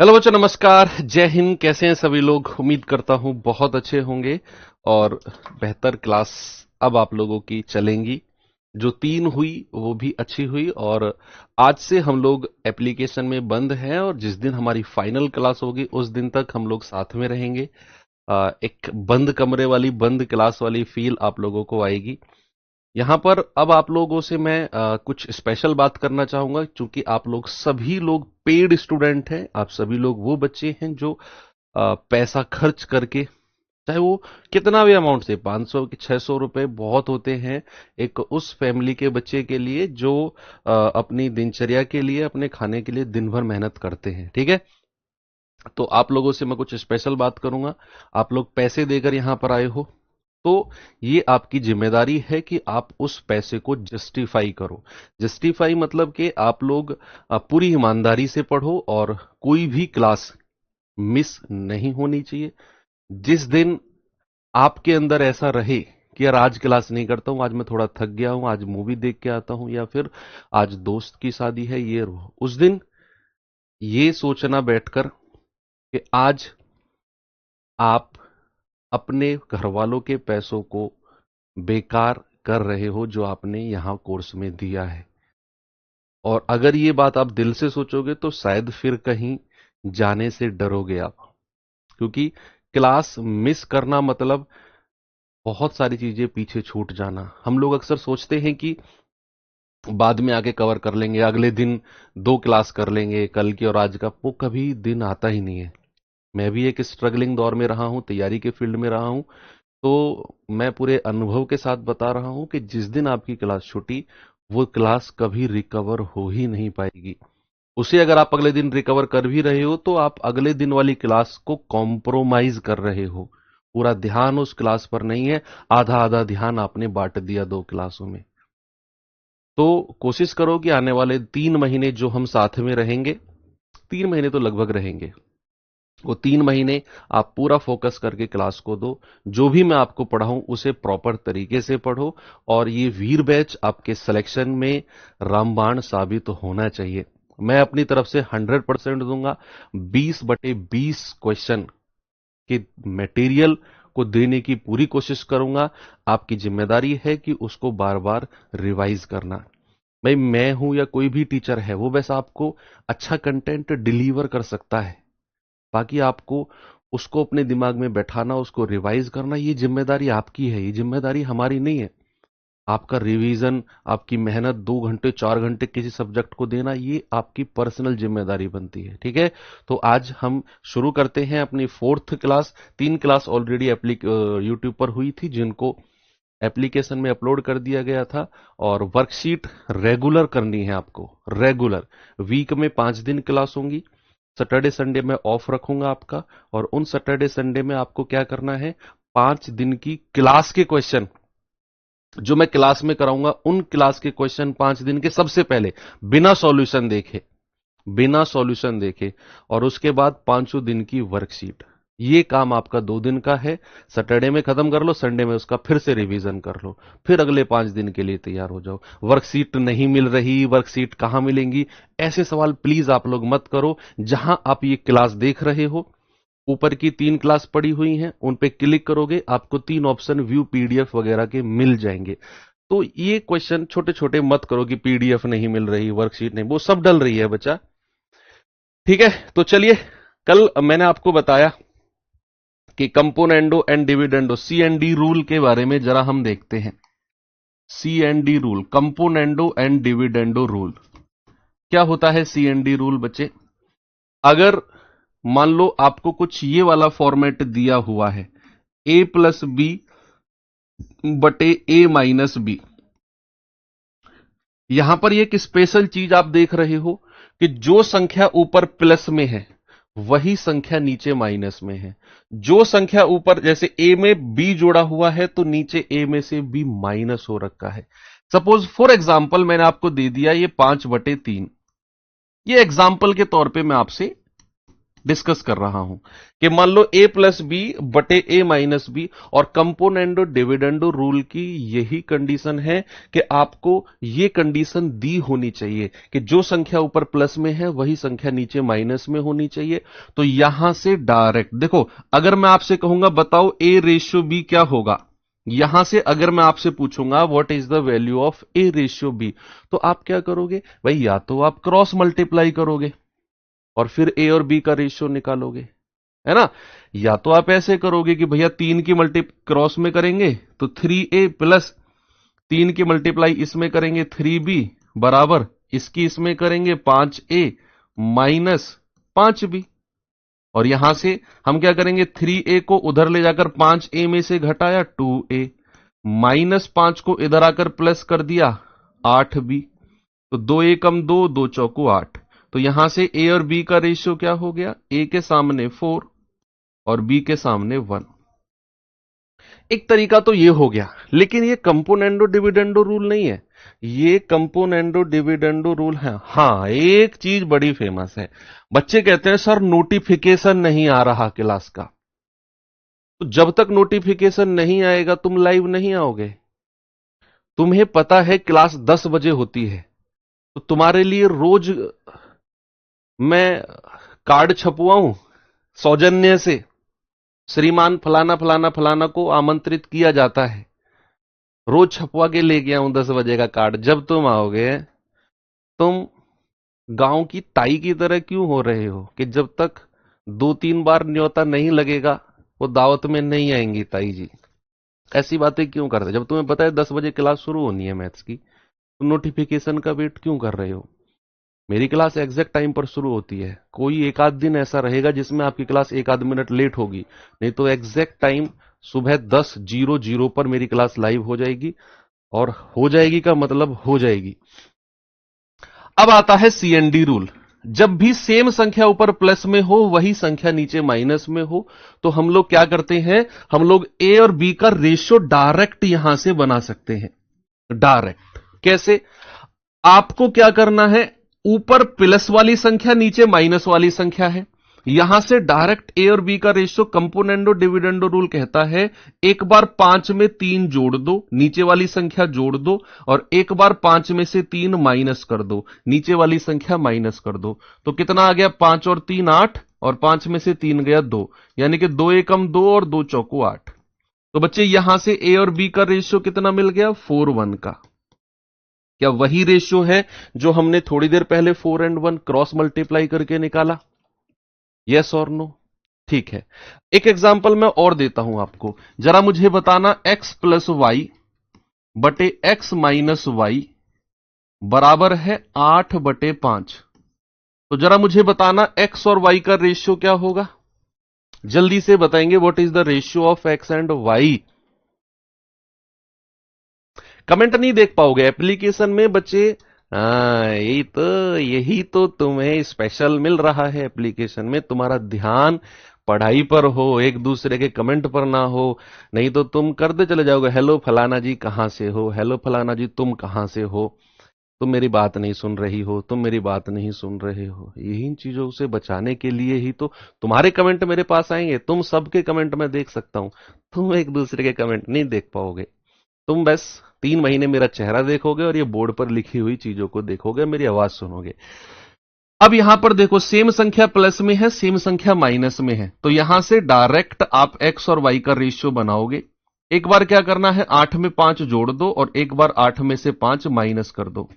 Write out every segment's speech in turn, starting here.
Hello बच्चों, नमस्कार, जय हिंद। कैसे हैं सभी लोग? उम्मीद करता हूं बहुत अच्छे होंगे और बेहतर क्लास अब आप लोगों की चलेंगी। जो 3 हुई वो भी अच्छी हुई और आज से हम लोग एप्लीकेशन में बंद हैं और जिस दिन हमारी फाइनल क्लास होगी उस दिन तक हम लोग साथ में रहेंगे। एक बंद कमरे वाली, बंद क्लास वाली फील आप लोगों को आएगी। यहाँ पर अब आप लोगों से मैं कुछ स्पेशल बात करना चाहूंगा, क्योंकि आप लोग सभी लोग पेड स्टूडेंट हैं। आप सभी लोग वो बच्चे हैं जो पैसा खर्च करके, चाहे वो कितना भी अमाउंट से, 500 कि 600 रुपए बहुत होते हैं एक उस फैमिली के बच्चे के लिए जो अपनी दिनचर्या के लिए, अपने खाने के लिए दिन भर मेहनत करते हैं। ठीक है, तो आप लोगों से मैं कुछ स्पेशल बात करूंगा। आप लोग पैसे देकर यहां पर आए हो, तो ये आपकी जिम्मेदारी है कि आप उस पैसे को जस्टिफाई करो। जस्टिफाई मतलब कि आप लोग पूरी ईमानदारी से पढ़ो और कोई भी क्लास मिस नहीं होनी चाहिए। जिस दिन आपके अंदर ऐसा रहे कि यार आज क्लास नहीं करता हूं, आज मैं थोड़ा थक गया हूं, आज मूवी देख के आता हूं, या फिर आज दोस्त की शादी है, ये उस दिन ये सोचना बैठकर कि आज आप अपने घर वालों के पैसों को बेकार कर रहे हो जो आपने यहां कोर्स में दिया है। और अगर ये बात आप दिल से सोचोगे तो शायद फिर कहीं जाने से डरोगे आप, क्योंकि क्लास मिस करना मतलब बहुत सारी चीजें पीछे छूट जाना। हम लोग अक्सर सोचते हैं कि बाद में आके कवर कर लेंगे, अगले दिन 2 क्लास कर लेंगे, कल की और आज का। वो कभी दिन आता ही नहीं है। मैं भी एक स्ट्रगलिंग दौर में रहा हूं, तैयारी के फील्ड में रहा हूं, तो मैं पूरे अनुभव के साथ बता रहा हूं कि जिस दिन आपकी क्लास छूटी, वो क्लास कभी रिकवर हो ही नहीं पाएगी। उसे अगर आप अगले दिन रिकवर कर भी रहे हो तो आप अगले दिन वाली क्लास को कॉम्प्रोमाइज कर रहे हो। पूरा ध्यान उस क्लास पर नहीं है, आधा आधा ध्यान आपने बांट दिया 2 क्लासों में। तो कोशिश करो कि आने वाले 3 महीने जो हम साथ में रहेंगे, 3 महीने तो लगभग रहेंगे, वो 3 महीने आप पूरा फोकस करके क्लास को दो। जो भी मैं आपको पढ़ाऊं उसे प्रॉपर तरीके से पढ़ो और ये वीर बैच आपके सिलेक्शन में रामबाण साबित होना चाहिए। मैं अपनी तरफ से 100% दूंगा। 20/20 क्वेश्चन के मटेरियल को देने की पूरी कोशिश करूंगा। आपकी जिम्मेदारी है कि उसको बार बार रिवाइज करना। भाई, मैं हूं या कोई भी टीचर है, वो बस आपको अच्छा कंटेंट डिलीवर कर सकता है। बाकी आपको उसको अपने दिमाग में बैठाना, उसको रिवाइज करना, ये जिम्मेदारी आपकी है, ये जिम्मेदारी हमारी नहीं है। आपका रिवीजन, आपकी मेहनत, 2 घंटे 4 घंटे किसी सब्जेक्ट को देना, ये आपकी पर्सनल जिम्मेदारी बनती है। ठीक है, तो आज हम शुरू करते हैं अपनी 4th class. 3 class already YouTube पर हुई थी, जिनको एप्लीकेशन में अपलोड कर दिया गया था। और वर्कशीट रेगुलर करनी है आपको, रेगुलर। वीक में 5 दिन क्लास होंगी। सैटरडे संडे में ऑफ रखूंगा आपका, और उन सैटरडे संडे में आपको क्या करना है, 5 दिन की क्लास के क्वेश्चन जो मैं क्लास में कराऊंगा, उन क्लास के क्वेश्चन 5 दिन के सबसे पहले बिना सॉल्यूशन देखे, बिना सॉल्यूशन देखे, और उसके बाद 5 दिन की वर्कशीट। ये काम आपका 2 दिन का है। सैटरडे में खत्म कर लो, संडे में उसका फिर से रिवीजन कर लो, फिर अगले 5 दिन के लिए तैयार हो जाओ। वर्कशीट नहीं मिल रही, वर्कशीट कहां मिलेंगी, ऐसे सवाल प्लीज आप लोग मत करो। जहां आप ये क्लास देख रहे हो, ऊपर की 3 क्लास पड़ी हुई हैं, उन पे क्लिक करोगे, आपको 3 ऑप्शन व्यू पीडीएफ वगैरह के मिल जाएंगे। तो ये क्वेश्चन छोटे छोटे मत करो कि पीडीएफ नहीं मिल रही, वर्कशीट नहीं, वो सब डल रही है बच्चा। ठीक है, तो चलिए, कल मैंने आपको बताया कि componendo and dividendo, C and D rule के बारे में जरा हम देखते हैं। C and D rule, componendo and dividendo rule. क्या होता है सी एंड डी रूल बच्चे? अगर मान लो आपको कुछ ये वाला फॉर्मेट दिया हुआ है, a+b/a-b, यहां पर एक स्पेशल चीज आप देख रहे हो कि जो संख्या ऊपर प्लस में है वही संख्या नीचे माइनस में है। जो संख्या ऊपर, जैसे ए में बी जोड़ा हुआ है तो नीचे ए में से बी माइनस हो रखा है। सपोज फॉर एग्जाम्पल मैंने आपको दे दिया ये 5/3। ये एग्जाम्पल के तौर पे मैं आपसे डिस्कस कर रहा हूं कि मान लो a प्लस बी बटे a माइनस बी, और कंपोनेंडो डिविडेंडो रूल की यही कंडीशन है कि आपको ये कंडीशन दी होनी चाहिए कि जो संख्या ऊपर प्लस में है वही संख्या नीचे माइनस में होनी चाहिए। तो यहां से डायरेक्ट देखो, अगर मैं आपसे कहूंगा बताओ a रेशियो b क्या होगा, यहां से अगर मैं आपसे पूछूंगा what is the value of a ratio b, तो आप क्या करोगे भाई, या तो आप क्रॉस मल्टीप्लाई करोगे और फिर ए और बी का रेशियो निकालोगे, है ना, या तो आप ऐसे करोगे कि भैया 3 की मल्टी क्रॉस में करेंगे तो 3a प्लस 3 की मल्टीप्लाई इसमें करेंगे 3b बराबर इसकी इसमें करेंगे 5a माइनस 5b, और यहां से हम क्या करेंगे 3a को उधर ले जाकर 5a में से घटाया 2a माइनस 5 को इधर आकर प्लस कर दिया 8b, तो 2a कम 2, 2 चौको 8, तो यहां से a और b का रेशियो क्या हो गया, a के सामने 4 और b के सामने 1। एक तरीका तो ये हो गया, लेकिन ये कंपोनेंडो डिविडेंडो रूल नहीं है, ये कंपोनेंडो डिविडेंडो रूल है। हां, एक चीज बड़ी फेमस है, बच्चे कहते हैं सर नोटिफिकेशन नहीं आ रहा क्लास का, तो जब तक नोटिफिकेशन नहीं आएगा तुम लाइव नहीं आओगे। तुम्हें पता है क्लास 10 बजे होती है, तो तुम्हारे लिए रोज मैं कार्ड छपवाऊं सौजन्य से, श्रीमान फलाना फलाना फलाना को आमंत्रित किया जाता है, रोज छपवा के ले गया हूं 10 बजे का कार्ड। जब तुम आओगे, तुम गांव की ताई की तरह क्यों हो रहे हो कि जब तक 2-3 बार न्योता नहीं लगेगा वो दावत में नहीं आएंगी ताई जी। ऐसी बातें क्यों करते, जब तुम्हें पता है 10 बजे क्लास शुरू होनी है मैथ्स की, तो नोटिफिकेशन का वेट क्यों कर रहे हो। मेरी क्लास एग्जैक्ट टाइम पर शुरू होती है, कोई एक आध दिन ऐसा रहेगा जिसमें आपकी क्लास एक आध मिनट लेट होगी, नहीं तो एग्जैक्ट टाइम सुबह 10:00 पर मेरी क्लास लाइव हो जाएगी, और हो जाएगी का मतलब हो जाएगी। अब आता है सीएनडी रूल, जब भी सेम संख्या ऊपर प्लस में हो वही संख्या नीचे माइनस में हो, तो हम लोग क्या करते हैं, हम लोग ए और बी का रेशियो डायरेक्ट यहां से बना सकते हैं। डायरेक्ट कैसे, आपको क्या करना है, ऊपर प्लस वाली संख्या नीचे माइनस वाली संख्या है, यहां से डायरेक्ट ए और बी का रेशियो कंपोनेंडो डिविडेंडो रूल कहता है एक बार 5 में 3 जोड़ दो, नीचे वाली संख्या जोड़ दो, और एक बार 5 में से 3 माइनस कर दो, नीचे वाली संख्या माइनस कर दो। तो कितना आ गया, 5 और 3 8, और 5 में से 3 गया 2, यानी कि 2 एकम 2 और 2 चौको 8। तो बच्चे यहां से ए और बी का रेशियो कितना मिल गया, 4:1 का। क्या वही रेशियो है जो हमने थोड़ी देर पहले 4 and 1 क्रॉस मल्टीप्लाई करके निकाला, यस और नो। ठीक है, एक एग्जांपल मैं और देता हूं आपको, जरा मुझे बताना x प्लस वाई बटे x माइनस वाई बराबर है 8/5। तो जरा मुझे बताना x और y का रेशियो क्या होगा, जल्दी से बताएंगे, what is the ratio of x and y। Comment नहीं देख पाओगे एप्लीकेशन में बच्चे, यही तो तुम्हें स्पेशल मिल रहा है एप्लीकेशन में, तुम्हारा ध्यान पढ़ाई पर हो, एक दूसरे के कमेंट पर ना हो, नहीं तो तुम करते चले जाओगे, हेलो फलाना जी कहां से हो, हेलो फलाना जी तुम कहां से हो, तुम मेरी बात नहीं सुन रही हो, तुम मेरी बात नहीं सुन रहे हो। यही चीजों से बचाने के लिए ही तो तुम्हारे कमेंट मेरे पास आएंगे, तुम सबके कमेंट मैं देख सकता हूं, तुम एक दूसरे के कमेंट नहीं देख पाओगे, तुम बस 3 महीने मेरा चेहरा देखोगे और ये बोर्ड पर लिखी हुई चीजों को देखोगे, मेरी आवाज सुनोगे। अब यहां पर देखो, सेम संख्या प्लस में है, सेम संख्या माइनस में है, तो यहां से डायरेक्ट आप x और y का रेशियो बनाओगे। एक बार क्या करना है, 8 में 5 जोड़ दो, और एक बार 8 में से 5 माइनस कर दो।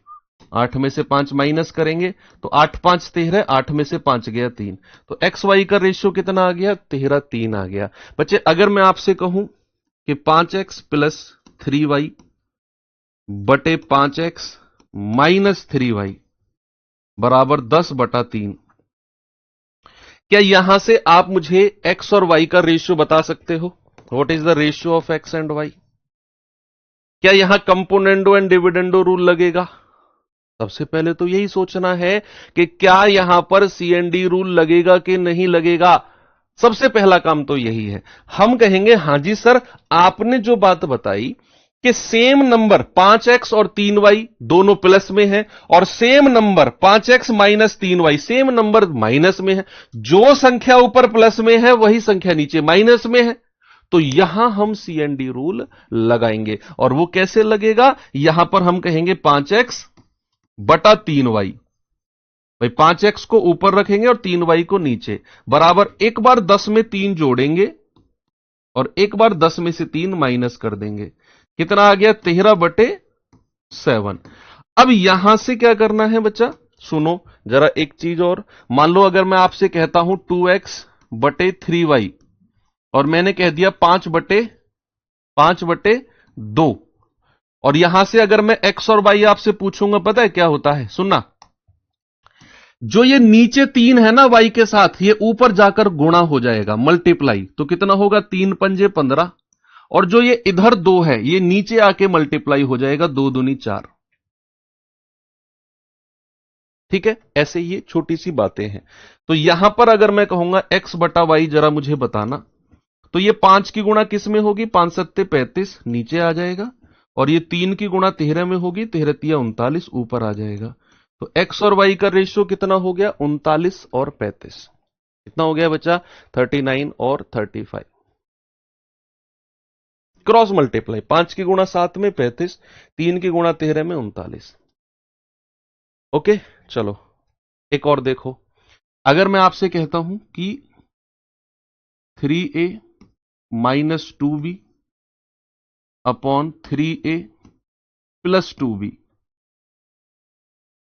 8 में से 5 माइनस करेंगे तो 8 5 13, 8 में से 5 गया 3, तो एक्स वाई का रेशियो कितना आ गया, 13:3 आ गया। बच्चे अगर मैं आपसे कहूं कि 5x प्लस 3y बटे 5x माइनस 3y बराबर 10/3, क्या यहां से आप मुझे x और y का रेशियो बता सकते हो, what is the ratio of x and y। क्या यहां कंपोनेंडो एंड डिविडेंडो रूल लगेगा, सबसे पहले तो यही सोचना है कि क्या यहां पर सीएनडी रूल लगेगा कि नहीं लगेगा, सबसे पहला काम तो यही है। हम कहेंगे हां जी सर, आपने जो बात बताई कि सेम नंबर 5x और 3y दोनों प्लस में है और same number 5x minus 3y same number minus में है। जो संख्या ऊपर प्लस में है वही संख्या नीचे माइनस में है। तो यहां हम CND रूल लगाएंगे और वो कैसे लगेगा, यहां पर हम कहेंगे 5x बटा 3y। भाई 5x को ऊपर रखेंगे और 3y को नीचे, बराबर एक बार 10 में 3 जोड़ेंगे और एक बार 10 में से 3 माइनस कर देंगे। कितना आ गया, 13/7। अब यहां से क्या करना है बच्चा, सुनो जरा एक चीज और। मान लो अगर मैं आपसे कहता हूं 2x बटे 3y और मैंने कह दिया 5/2, और यहां से अगर मैं x और y आपसे पूछूंगा, पता है क्या होता है, सुनना। जो ये नीचे 3 है ना y के साथ, ये ऊपर जाकर गुणा हो जाएगा, मल्टीप्लाई। तो कितना होगा, 3 पंजे 15, और जो ये इधर 2 है ये नीचे आके मल्टीप्लाई हो जाएगा, 2 दूनी 4। ठीक है, ऐसे ये छोटी सी बातें हैं। तो यहां पर अगर मैं कहूंगा x बटा वाई जरा मुझे बताना, तो ये 5 की गुणा किस में होगी, 5 सत्ते 35 नीचे आ जाएगा, और ये 3 की गुणा 13 में होगी, 13 तिया 39 ऊपर आ जाएगा। तो x और y का रेशियो कितना हो गया, 39 और 35। कितना हो गया बच्चा, 39 और 35। क्रॉस मल्टीप्लाई, 5 की गुणा 7 में 35, 3 की गुणा 13 में 39। ओके, चलो एक और देखो। अगर मैं आपसे कहता हूं कि 3a minus 2b upon 3a plus 2b,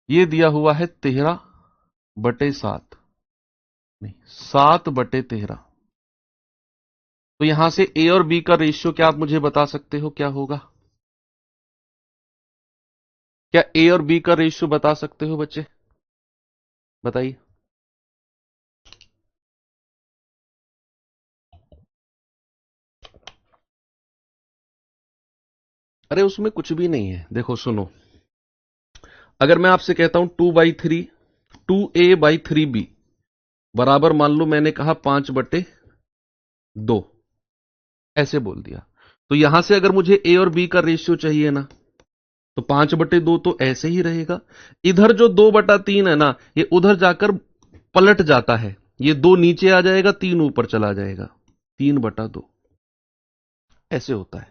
ये दिया हुआ है 13/7, नहीं 7/13। तो यहां से a और b का रेशियो क्या आप मुझे बता सकते हो, क्या होगा? क्या a और b का रेशियो बता सकते हो बच्चे, बताइए। अरे उसमें कुछ भी नहीं है, देखो सुनो। अगर मैं आपसे कहता हूं 2/3 2a/3b बराबर, मान लो मैंने कहा 5/2, ऐसे बोल दिया। तो यहां से अगर मुझे a और b का रेशियो चाहिए ना, तो 5/2 तो ऐसे ही रहेगा। इधर जो 2/3 है ना, ये उधर जाकर पलट जाता है, ये 2 नीचे आ जाएगा, 3 ऊपर चला जाएगा, 3/2 ऐसे होता है।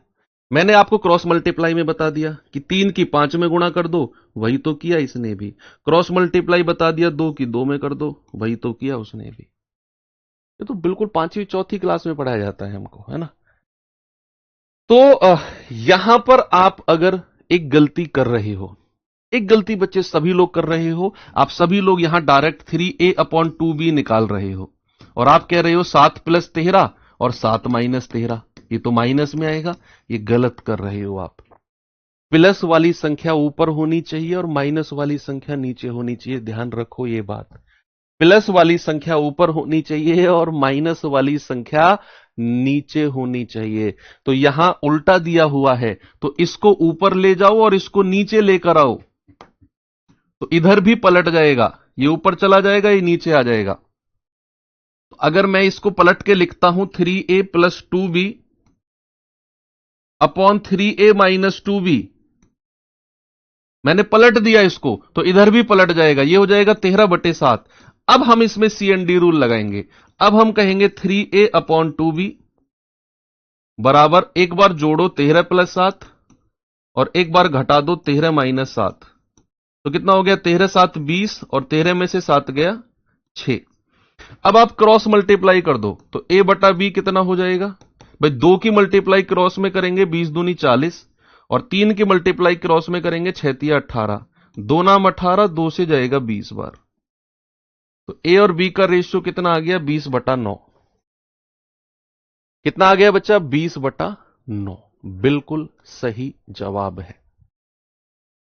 मैंने आपको क्रॉस मल्टीप्लाई में बता दिया कि 3 की 5 में गुणा कर दो, वही तो किया इसने भी। क्रॉस मल्टीप्लाई बता दिया 2 की 2 में कर दो, वही तो किया उसने भी। ये तो बिल्कुल 5वीं 4थी क्लास में पढ़ाया जाता है हमको, है ना। तो यहां पर आप अगर एक गलती कर रहे हो, एक गलती बच्चे सभी लोग कर रहे हो, आप सभी लोग यहां डायरेक्ट 3a/2b निकाल रहे हो, और आप कह रहे हो 7 + 13 और 7 - 13, ये तो माइनस में आएगा। ये गलत कर रहे हो आप। प्लस वाली संख्या ऊपर होनी चाहिए और माइनस वाली संख्या नीचे होनी चाहिए, ध्यान रखो ये बात। प्लस वाली संख्या ऊपर होनी चाहिए और माइनस वाली संख्या नीचे होनी चाहिए। तो यहां उल्टा दिया हुआ है, तो इसको ऊपर ले जाओ और इसको नीचे लेकर आओ, तो इधर भी पलट जाएगा, ये ऊपर चला जाएगा, ये नीचे आ जाएगा। तो अगर मैं इसको पलट के लिखता हूं 3a + 2b upon 3a - 2b, मैंने पलट दिया इसको, तो इधर भी पलट जाएगा, ये हो जाएगा 13/7। अब हम इसमें CND रूल लगाएंगे। अब हम कहेंगे 3a/2b बराबर, एक बार जोड़ो 13 + 7 और एक बार घटा दो 13 - 7। तो कितना हो गया, 13 × 7 = 20, और 13 में से 7 गया 6। अब आप क्रॉस मल्टीप्लाई कर दो, तो a/b कितना हो जाएगा भाई, 2 की मल्टीप्लाई क्रॉस में करेंगे 20 दूनी 40, और 3 की मल्टीप्लाई क्रॉस में करेंगे 6 तिया 18, 2 नाम 18, 2 से जाएगा 20 बार। तो a और b का रेशियो कितना आ गया, 20/9। कितना आ गया बच्चा, 20/9। बिल्कुल सही जवाब है।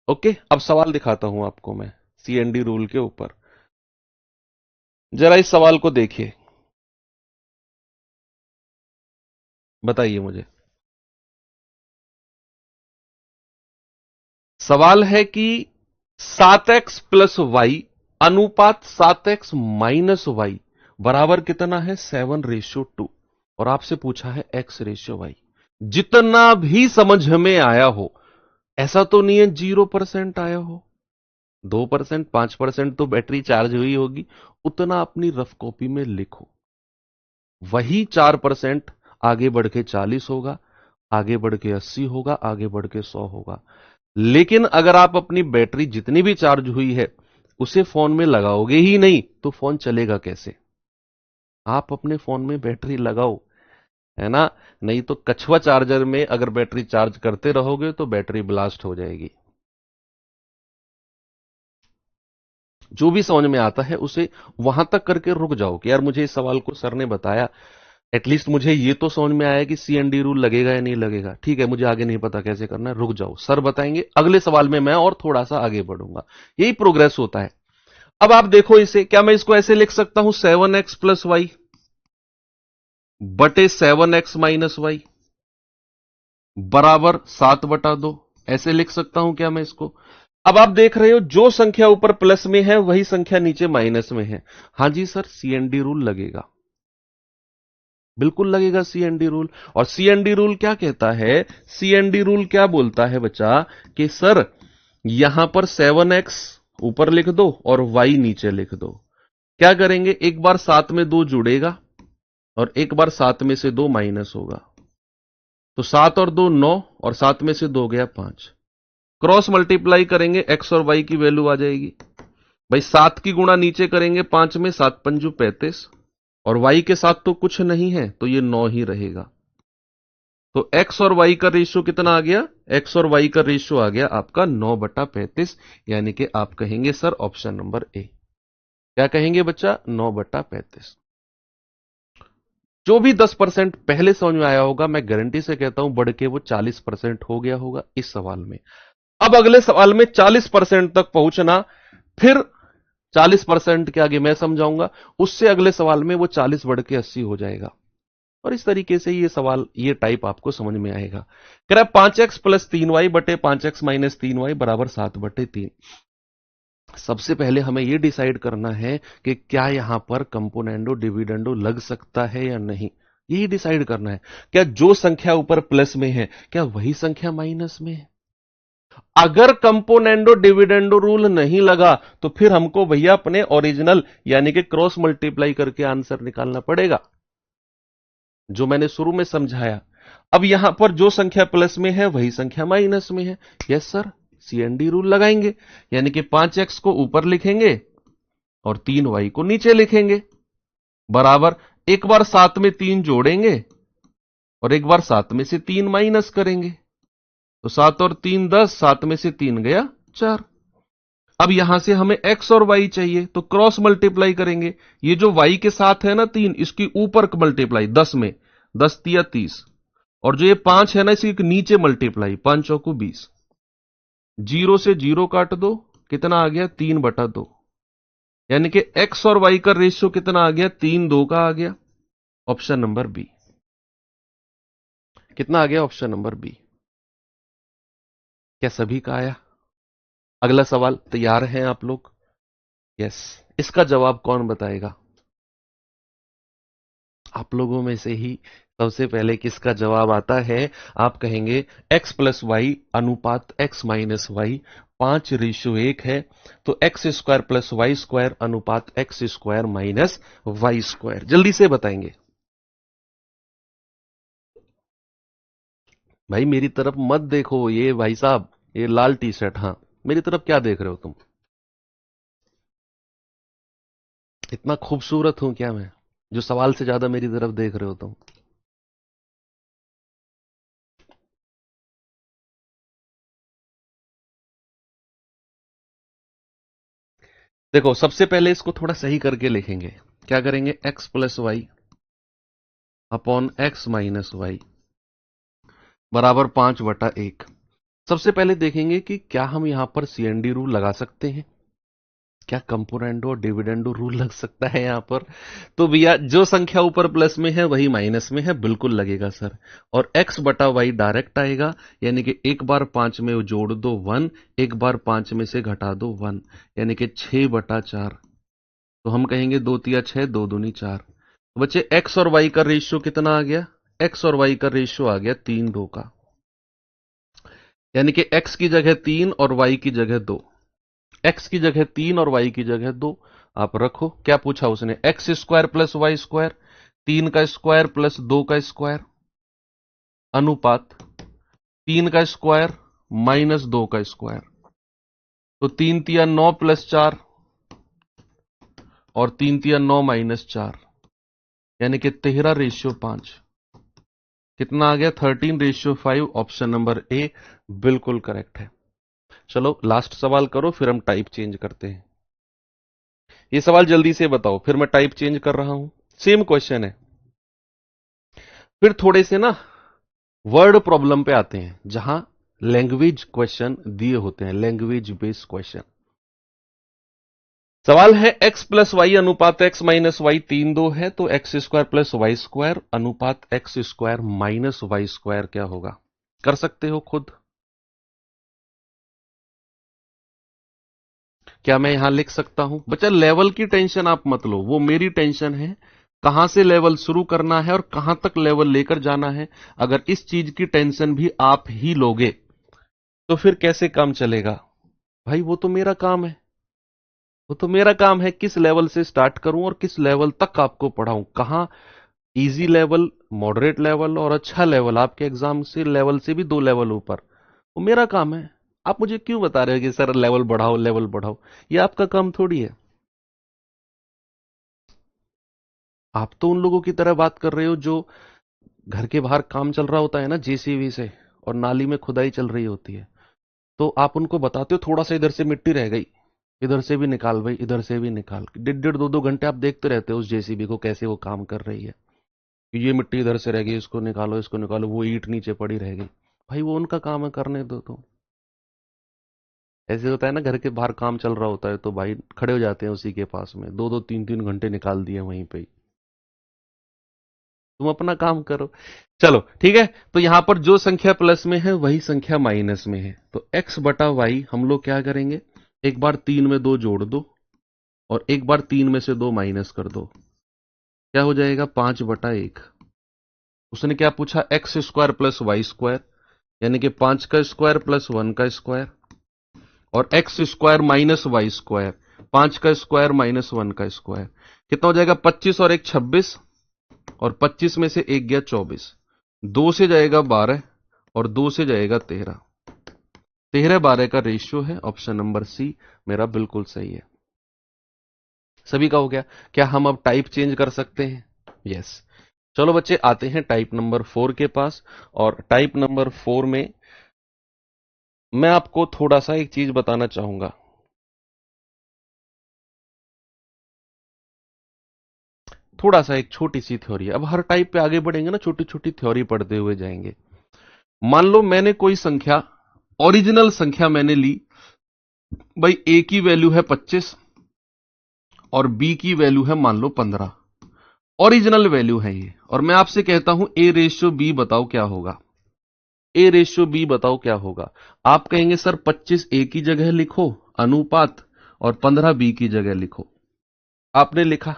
ओके, अब सवाल दिखाता हूं आपको मैं CND रूल के ऊपर। जरा इस सवाल को देखिए, बताइए मुझे। सवाल है कि 7x + y अनुपात 7x - y बराबर कितना है, 7:2, और आपसे पूछा है x/y। जितना भी समझ में आया हो, ऐसा तो नहीं है 0% आया हो, 2%, 5% तो बैटरी चार्ज हुई होगी, उतना अपनी रफ कॉपी में लिखो। वही 4% आगे बढ़ के 40 होगा, आगे बढ़ के 80 होगा, आगे बढ़ के 100 होगा। लेकिन अगर आप अपनी बैटरी जितनी भी चार्ज हुई है उसे फोन में लगाओगे ही नहीं तो फोन चलेगा कैसे? आप अपने फोन में बैटरी लगाओ, है ना? नहीं तो कछुआ चार्जर में अगर बैटरी चार्ज करते रहोगे तो बैटरी ब्लास्ट हो जाएगी। जो भी समझ में आता है उसे वहां तक करके रुक जाओ कि यार मुझे इस सवाल को सर ने बताया, एटलीस्ट मुझे ये तो समझ में आया कि सीएनडी रूल लगेगा या नहीं लगेगा। ठीक है, मुझे आगे नहीं पता कैसे करना है, रुक जाओ, सर बताएंगे, अगले सवाल में मैं और थोड़ा सा आगे बढ़ूंगा। यही प्रोग्रेस होता है। अब आप देखो इसे, क्या मैं इसको ऐसे लिख सकता हूं 7x प्लस वाई बटे 7x - वाई बराबर 7/2? ऐसे लिख सकता हूं क्या मैं इसको? अब आप देख रहे हो जो संख्या ऊपर प्लस में है वही संख्या नीचे माइनस में है। हां जी सर, सीएनडी रूल लगेगा, बिल्कुल लगेगा सीएनडी रूल। और सीएनडी रूल क्या कहता है? सीएनडी रूल क्या बोलता है बच्चा कि सर यहां पर 7x ऊपर लिख दो और y नीचे लिख दो। क्या करेंगे, एक बार 7 में 2 जुड़ेगा और एक बार 7 में से 2 माइनस होगा, तो 7 और 2 9 और 7 में से 2 गया 5। क्रॉस मल्टीप्लाई करेंगे, x और y की वैल्यू आ जाएगी। भाई 7 की गुणा नीचे करेंगे 5 में, 7 पंजू 35, और y के साथ तो कुछ नहीं है तो ये 9 ही रहेगा। तो x और y का रेशियो कितना आ गया? x और y का रेशियो आ गया आपका 9/35, यानी कि आप कहेंगे सर ऑप्शन नंबर ए। क्या कहेंगे बच्चा? 9/35। जो भी 10% पहले समझ में आया होगा, मैं गारंटी से कहता हूं बढ़ के वो 40% हो गया होगा इस सवाल में। अब अगले सवाल में 40% तक पहुंचना, फिर 40% के आगे मैं समझाऊंगा, उससे अगले सवाल में वो 40 बढ़ के 80 हो जाएगा। और इस तरीके से ये सवाल, ये टाइप आपको समझ में आएगा। कह रहा है 5x प्लस 3y बटे 5x माइनस 3y बराबर 7/3। सबसे पहले हमें यह डिसाइड करना है कि क्या यहां पर कंपोनेंडो डिविडेंडो लग सकता है या नहीं। यही डिसाइड करना है। क्या जो संख्या ऊपर प्लस में है क्या वही संख्या माइनस में है? अगर कंपोनेंडो डिविडेंडो रूल नहीं लगा तो फिर हमको भैया अपने ओरिजिनल यानी कि क्रॉस मल्टीप्लाई करके आंसर निकालना पड़ेगा, जो मैंने शुरू में समझाया। अब यहां पर जो संख्या प्लस में है वही संख्या माइनस में है। यस सर, सीएनडी रूल लगाएंगे, यानी कि 5x को ऊपर लिखेंगे और 3y को नीचे लिखेंगे, बराबर एक बार 7 में 3 जोड़ेंगे और एक बार 7 में से 3 माइनस करेंगे, तो 7 और 3 10, 7 में से 3 गया 4। अब यहां से हमें x और y चाहिए तो क्रॉस मल्टीप्लाई करेंगे। ये जो y के साथ है ना 3, इसकी ऊपर मल्टीप्लाई 10 में, 10 तिया 30, और जो ये 5 है ना इसी नीचे मल्टीप्लाई, 5 चौको 20। 0 से 0 काट दो, कितना आ गया? 3/2। यानी कि x और y का रेशियो कितना आ गया? 3:2 का आ गया। Option number b. कितना आ गया? Option number b. क्या सभी का आया? अगला सवाल तैयार हैं आप लोग? यस। इसका जवाब कौन बताएगा? आप लोगों में से ही सबसे पहले किसका जवाब आता है? आप कहेंगे x प्लस वाई अनुपात x माइनस वाई 5:1 है, तो x² प्लस y² अनुपात x² माइनस y²। जल्दी से बताएंगे भाई, मेरी तरफ मत देखो, ये भाई साहब ये लाल टी शर्ट, हाँ मेरी तरफ क्या देख रहे हो तुम? इतना खूबसूरत हूं क्या मैं जो सवाल से ज्यादा मेरी तरफ देख रहे हो तुम? देखो सबसे पहले इसको थोड़ा सही करके लिखेंगे। क्या करेंगे? x plus y upon x minus y बराबर 5/1। सबसे पहले देखेंगे कि क्या हम यहां पर सीएनडी रूल लगा सकते हैं, क्या कंपोनेंडो और डिविडेंडो रूल लग सकता है यहां पर? तो भैया जो संख्या ऊपर प्लस में है वही माइनस में है, बिल्कुल लगेगा सर। और x/y डायरेक्ट आएगा, यानी कि एक बार 5 में जोड़ दो 1, एक बार 5 में से घटा दो 1, यानी कि 6/4। तो हम कहेंगे 2 तिया 6, 2 दूनी 4। बच्चे x और y का रेशियो कितना आ गया? एक्स और वाई का रेशियो आ गया 3:2 का, यानी कि एक्स की जगह 3 और वाई की जगह 2, एक्स की जगह 3 और वाई की जगह 2 आप रखो। क्या पूछा उसने, x square plus y square, 3 का स्क्वायर प्लस 2 का स्क्वायर अनुपात 3 का स्क्वायर माइनस 2 का स्क्वायर, तो 3 तिया 9 प्लस 4 और 3 तिया 9 माइनस 4, यानी कि 13:5। कितना आ गया, 13:5। ऑप्शन नंबर ए बिल्कुल करेक्ट है। चलो लास्ट सवाल करो, फिर हम टाइप चेंज करते हैं। ये सवाल जल्दी से बताओ, फिर मैं टाइप चेंज कर रहा हूं। सेम क्वेश्चन है, फिर थोड़े से ना वर्ड प्रॉब्लम पे आते हैं, जहां लैंग्वेज क्वेश्चन दिए होते हैं, लैंग्वेज बेस्ड क्वेश्चन। सवाल है एक्स प्लस वाई अनुपात एक्स माइनस वाई 3:2 है, तो x square plus y square अनुपात x square minus y square क्या होगा? कर सकते हो खुद। क्या मैं यहां लिख सकता हूं? बच्चा लेवल की टेंशन आप मत लो, वो मेरी टेंशन है, कहां से लेवल शुरू करना है और कहां तक लेवल लेकर जाना है। अगर इस चीज की टेंशन भी आप ही लोगे तो फिर कैसे काम चलेगा भाई? वो तो मेरा काम है, वो तो मेरा काम है किस लेवल से स्टार्ट करूं और किस लेवल तक आपको पढ़ाऊं, कहां इजी लेवल, मॉडरेट लेवल और अच्छा लेवल, आपके एग्जाम से लेवल से भी 2 लेवल ऊपर, वो मेरा काम है। आप मुझे क्यों बता रहे हो कि सर लेवल बढ़ाओ लेवल बढ़ाओ? ये आपका काम थोड़ी है। आप तो उन लोगों की तरह बात कर रहे हो जो घर के बाहर काम चल रहा होता है ना जेसीबी से, और नाली में खुदाई चल रही होती है, तो आप उनको बताते हो थोड़ा सा इधर से मिट्टी रह गई, इधर से भी निकाल भाई, इधर से भी निकाल। 1.5-2 घंटे आप देखते रहते हो उस जेसीबी को कैसे वो काम कर रही है, ये मिट्टी इधर से रह गई, इसको निकालो इसको निकालो, वो ईंट नीचे पड़ी रह गई। भाई वो उनका काम है, करने दो। तो ऐसे होता है ना, घर के बाहर काम चल रहा होता है तो भाई खड़े हो जाते हैं उसी के पास में, 2-2 3-3 घंटे निकाल दिए वहीं पे ही। तुम अपना काम करो। चलो ठीक है, तो यहां पर जो संख्या प्लस में है वही संख्या माइनस में है, तो x बटा वाई हम लोग क्या करेंगे, एक बार 3 में 2 जोड़ दो और एक बार 3 में से 2 माइनस कर दो, क्या हो जाएगा, 5/1। उसने क्या पूछा, x square plus y square, यानी कि 5 का स्क्वायर प्लस 1 का स्क्वायर, और x square minus y square, 5 का स्क्वायर माइनस 1 का स्क्वायर, कितना हो जाएगा, 25 और 1 26, और 25 में से 1 गया 24, 2 से जाएगा 12 और 2 से जाएगा 13, 13-12 का रेशियो है। ऑप्शन नंबर सी मेरा बिल्कुल सही है। सभी का हो गया। क्या हम अब टाइप चेंज कर सकते हैं? यस। चलो बच्चे आते हैं टाइप नंबर 4 के पास, और टाइप नंबर 4 में मैं आपको थोड़ा सा एक चीज बताना चाहूंगा। थोड़ा सा एक छोटी सी थ्योरी है, अब हर टाइप पे आगे बढ़ेंगे ना, छोटी छोटी थ्योरी पढ़ते हुए जाएंगे। मान लो मैंने कोई संख्या, ओरिजिनल संख्या मैंने ली, भाई ए की वैल्यू है 25 और बी की वैल्यू है मान लो 15, ओरिजिनल वैल्यू है ये, और मैं आपसे कहता हूं ए रेशियो बी बताओ क्या होगा, ए रेशियो बी बताओ क्या होगा। आप कहेंगे सर 25 ए की जगह लिखो अनुपात और 15 बी की जगह लिखो। आपने लिखा,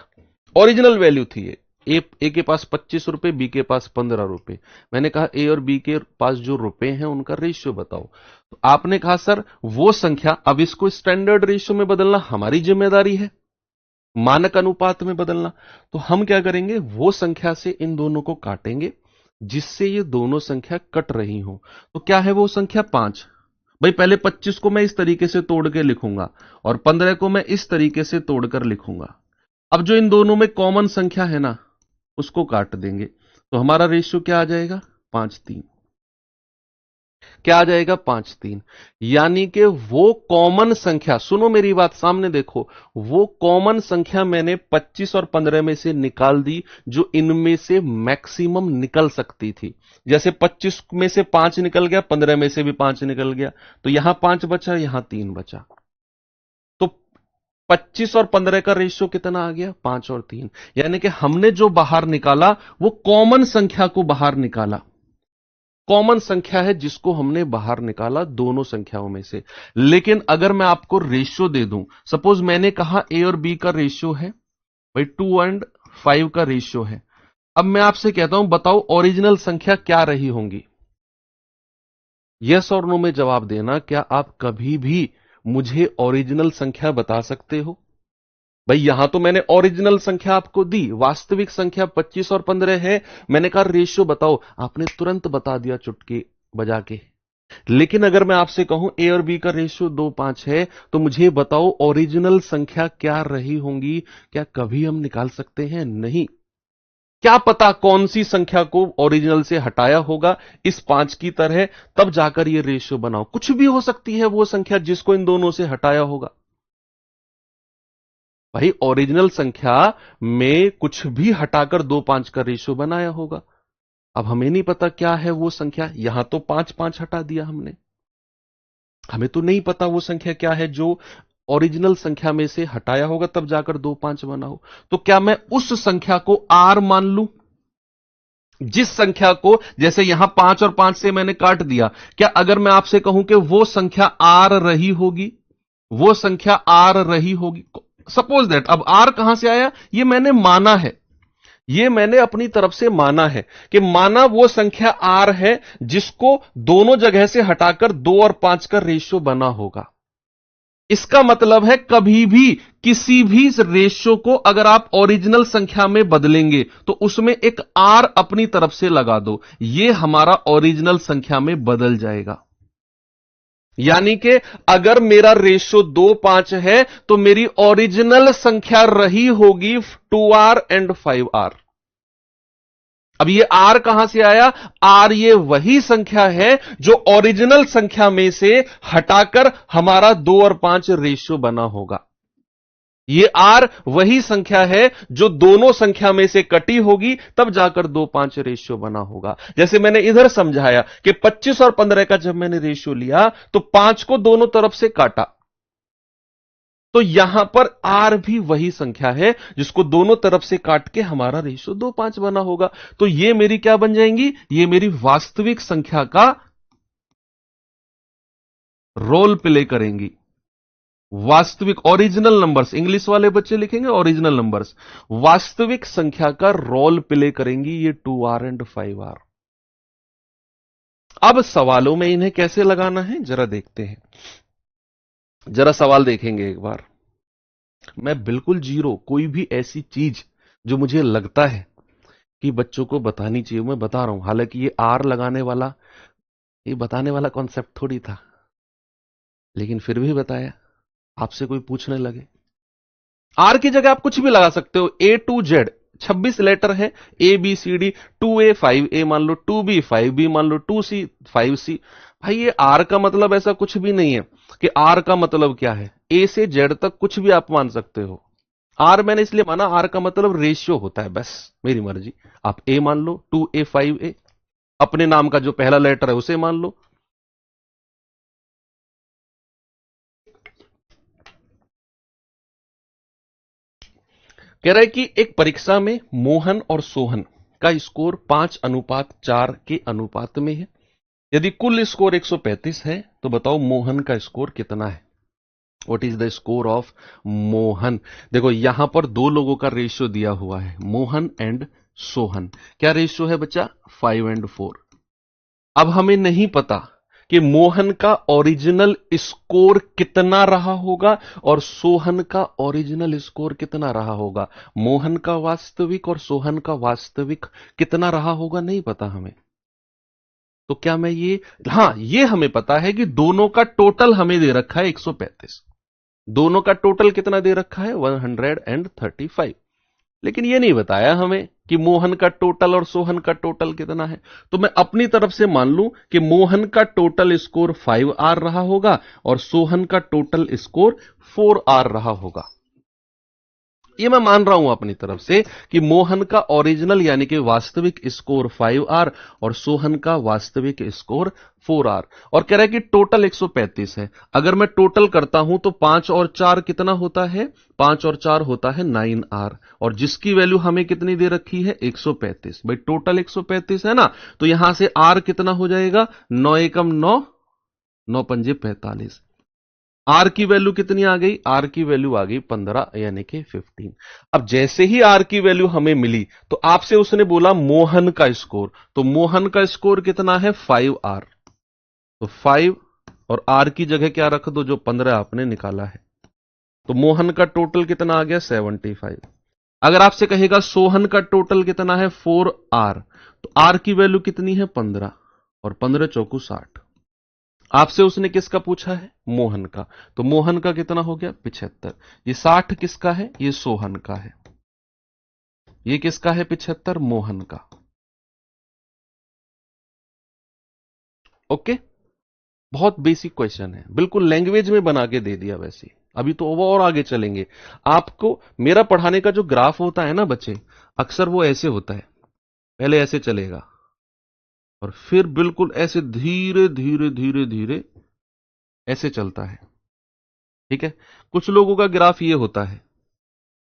ओरिजिनल वैल्यू थी ये, ए के पास 25 रुपए, बी के पास 15 रुपए। मैंने कहा ए और बी के पास जो रुपए हैं उनका रेशियो बताओ, तो आपने कहा सर वो संख्या, अब इसको स्टैंडर्ड रेशियो में बदलना हमारी जिम्मेदारी है, मानक अनुपात में बदलना। तो हम क्या करेंगे, वो संख्या से इन दोनों को काटेंगे जिससे ये दोनों संख्या कट रही हो। तो क्या है वो संख्या, 5। भाई पहले 25 को मैं इस तरीके से तोड़ के लिखूंगा और 15 को मैं इस तरीके से तोड़कर लिखूंगा। अब जो इन दोनों में कॉमन संख्या है ना, उसको काट देंगे, तो हमारा रेशियो क्या आ जाएगा, 5:3। क्या आ जाएगा, 5:3। यानी कि वो कॉमन संख्या, सुनो मेरी बात, सामने देखो, वो कॉमन संख्या मैंने 25 और 15 में से निकाल दी जो इनमें से मैक्सिमम निकल सकती थी। जैसे 25 में से 5 निकल गया, 15 में से भी 5 निकल गया, तो यहां 5 बचा, यहां 3 बचा। तो 25 और 15 का रेशियो कितना आ गया, 5 और 3। यानी कि हमने जो बाहर निकाला वो कॉमन संख्या को बाहर निकाला, कॉमन संख्या है जिसको हमने बाहर निकाला दोनों संख्याओं में से। लेकिन अगर मैं आपको रेशियो दे दूं, सपोज मैंने कहा ए और बी का रेशियो है भाई 2 और 5 का रेशियो है, अब मैं आपसे कहता हूं बताओ ओरिजिनल संख्या क्या रही होंगी। यस और नो में जवाब देना। क्या आप कभी भी मुझे ओरिजिनल संख्या बता सकते हो? भाई यहां तो मैंने ओरिजिनल संख्या आपको दी, वास्तविक संख्या 25 और 15 है। मैंने कहा रेशियो बताओ, आपने तुरंत बता दिया चुटकी बजा के। लेकिन अगर मैं आपसे कहूं ए और बी का रेशियो 2:5 है, तो मुझे बताओ ओरिजिनल संख्या क्या रही होंगी? क्या कभी हम निकाल सकते हैं? नहीं। क्या पता कौन सी संख्या को ओरिजिनल से हटाया होगा इस 5 की तरह, तब जाकर ये रेशियो बनाओ। कुछ भी हो सकती है वो संख्या जिसको इन दोनों से हटाया होगा। भाई ओरिजिनल संख्या में कुछ भी हटाकर 2:5 का रेशियो बनाया होगा। अब हमें नहीं पता क्या है वो संख्या। यहां तो 5:5 हटा दिया हमने, हमें तो नहीं पता वो संख्या क्या है जो ओरिजिनल संख्या में से हटाया होगा तब जाकर 2:5 बना हो। तो क्या मैं उस संख्या को आर मान लूं? जिस संख्या को, जैसे यहां 5 और 5 से मैंने काट दिया, क्या अगर मैं आपसे कहूं कि वो संख्या आर रही होगी, वो संख्या आर रही होगी? सपोज दैट, अब आर कहां से आया? ये मैंने माना है, ये मैंने अपनी तरफ से माना है कि माना वो संख्या आर है जिसको दोनों जगह से हटाकर 2 और 5 का रेशियो बना होगा। इसका मतलब है कभी भी किसी भी रेशियो को अगर आप ओरिजिनल संख्या में बदलेंगे तो उसमें एक आर अपनी तरफ से लगा दो, यह हमारा ओरिजिनल संख्या में बदल जाएगा। यानी कि अगर मेरा रेशियो 2:5 है तो मेरी ओरिजिनल संख्या रही होगी 2R एंड 5R। अब ये आर कहां से आया? आर ये वही संख्या है जो ओरिजिनल संख्या में से हटाकर हमारा 2 और 5 रेशियो बना होगा। ये आर वही संख्या है जो दोनों संख्या में से कटी होगी तब जाकर 2:5 रेशियो बना होगा। जैसे मैंने इधर समझाया कि 25 और 15 का जब मैंने रेशियो लिया तो 5 को दोनों तरफ से काटा, तो यहां पर आर भी वही संख्या है जिसको दोनों तरफ से काट के हमारा रेशियो 2:5 बना होगा। तो ये मेरी क्या बन जाएंगी? ये मेरी वास्तविक संख्या का रोल प्ले करेंगी। वास्तविक ओरिजिनल नंबर्स, इंग्लिश वाले बच्चे लिखेंगे ओरिजिनल नंबर्स, वास्तविक संख्या का रोल प्ले करेंगी ये 2R एंड 5R। अब सवालों में इन्हें कैसे लगाना है जरा देखते हैं। जरा सवाल देखेंगे एक बार। मैं बिल्कुल जीरो, कोई भी ऐसी चीज जो मुझे लगता है कि बच्चों को बतानी चाहिए मैं बता रहा हूं। हालांकि ये आर लगाने वाला, ये बताने वाला कॉन्सेप्ट थोड़ी था, लेकिन फिर भी बताया। आपसे कोई पूछने लगे, आर की जगह आप कुछ भी लगा सकते हो। ए टू जेड 26 लेटर है, A B C D, 2A 5A मान लो, 2B 5B मान लो, 2C 5C। भाई ये आर का मतलब ऐसा कुछ भी नहीं है कि आर का मतलब क्या है। ए से जेड तक कुछ भी आप मान सकते हो। आर मैंने इसलिए माना, आर का मतलब रेशियो होता है, बस मेरी मर्जी। आप ए मान लो, 2A 5A, अपने नाम का जो पहला लेटर है उसे मान लो। कह रहा है कि एक परीक्षा में मोहन और सोहन का स्कोर 5:4 के अनुपात में है। यदि कुल स्कोर 135 है तो बताओ मोहन का स्कोर कितना है? What is the score of Mohan? देखो यहां पर दो लोगों का रेशियो दिया हुआ है, मोहन एंड सोहन। क्या रेशियो है बच्चा? 5:4। अब हमें नहीं पता कि मोहन का ओरिजिनल स्कोर कितना रहा होगा और सोहन का ओरिजिनल स्कोर कितना रहा होगा। मोहन का वास्तविक और सोहन का वास्तविक कितना रहा होगा नहीं पता हमें। तो क्या मैं ये, हां ये हमें पता है कि दोनों का टोटल हमें दे रखा है 135। दोनों का टोटल कितना दे रखा है? 135। लेकिन यह नहीं बताया हमें कि मोहन का टोटल और सोहन का टोटल कितना है। तो मैं अपनी तरफ से मान लूं कि मोहन का टोटल स्कोर 5R रहा होगा और सोहन का टोटल स्कोर 4R रहा होगा। ये मैं मान रहा हूं अपनी तरफ से कि मोहन का ओरिजिनल यानी कि वास्तविक स्कोर 5R और सोहन का वास्तविक स्कोर 4R। और कह रहा है कि टोटल 135 है। अगर मैं टोटल करता हूं तो 5 और 4 कितना होता है? 5 और 4 होता है 9R, और जिसकी वैल्यू हमें कितनी दे रखी है? 135। भाई टोटल 135 है ना, तो यहां से R कितना हो जाएगा? 9 एकम 9, 9 पंजे 45। आर की वैल्यू कितनी आ गई? आर की वैल्यू आ गई 15 यानी कि 15। अब जैसे ही आर की वैल्यू हमें मिली तो आपसे उसने बोला मोहन का स्कोर, तो मोहन का स्कोर कितना है? 5R। तो 5 और आर की जगह क्या रख दो? जो 15 आपने निकाला है। तो मोहन का टोटल कितना आ गया? 75। अगर आपसे कहेगा सोहन का टोटल कितना है? 4R, तो आर की वैल्यू कितनी है? 15 और 15 चौकू 60। आपसे उसने किसका पूछा है? मोहन का। तो मोहन का कितना हो गया? 75। ये 60 किसका है? ये सोहन का है। ये किसका है? 75 मोहन का। ओके, बहुत बेसिक क्वेश्चन है, बिल्कुल लैंग्वेज में बना के दे दिया वैसे। अभी तो वो और आगे चलेंगे। आपको मेरा पढ़ाने का जो ग्राफ होता है ना बच्चे, अक्सर वो ऐसे होता है। पहले ऐसे चलेगा और फिर बिल्कुल ऐसे धीरे धीरे धीरे धीरे ऐसे चलता है। ठीक है, कुछ लोगों का ग्राफ ये होता है,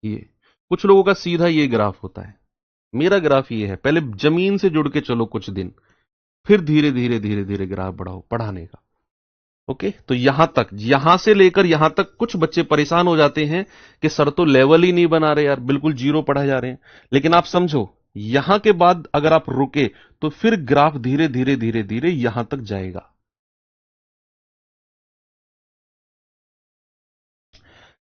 ये कुछ लोगों का सीधा ये ग्राफ होता है। मेरा ग्राफ ये है, पहले जमीन से जुड़ के चलो कुछ दिन, फिर धीरे धीरे धीरे धीरे ग्राफ बढ़ाओ पढ़ाने का। ओके, तो यहां तक, यहां से लेकर यहां तक कुछ बच्चे परेशान हो जाते हैं कि सर तो लेवल ही नहीं बना रहे यार, बिल्कुल जीरो पढ़ाए जा रहे हैं। लेकिन आप समझो, यहां के बाद अगर आप रुके तो फिर ग्राफ धीरे धीरे धीरे धीरे यहां तक जाएगा।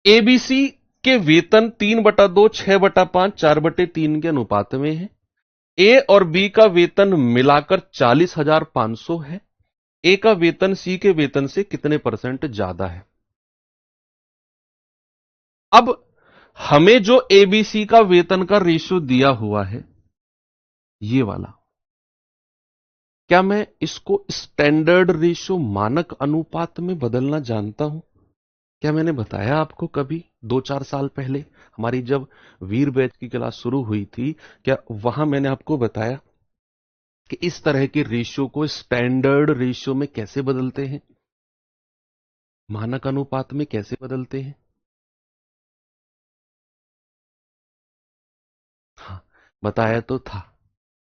एबीसी के वेतन 3/2, 6/5, 4/3 के अनुपात में है। ए और बी का वेतन मिलाकर 40,500 है। ए का वेतन सी के वेतन से कितने परसेंट ज्यादा है? अब हमें जो एबीसी का वेतन का रेशियो दिया हुआ है, ये वाला, क्या मैं इसको स्टैंडर्ड रेशियो मानक अनुपात में बदलना जानता हूं? क्या मैंने बताया आपको कभी 2-4 साल पहले हमारी जब वीर बैच की क्लास शुरू हुई थी, क्या वहां मैंने आपको बताया कि इस तरह के रेशियो को स्टैंडर्ड रेशियो में कैसे बदलते हैं, मानक अनुपात में कैसे बदलते हैं? हाँ, बताया तो था।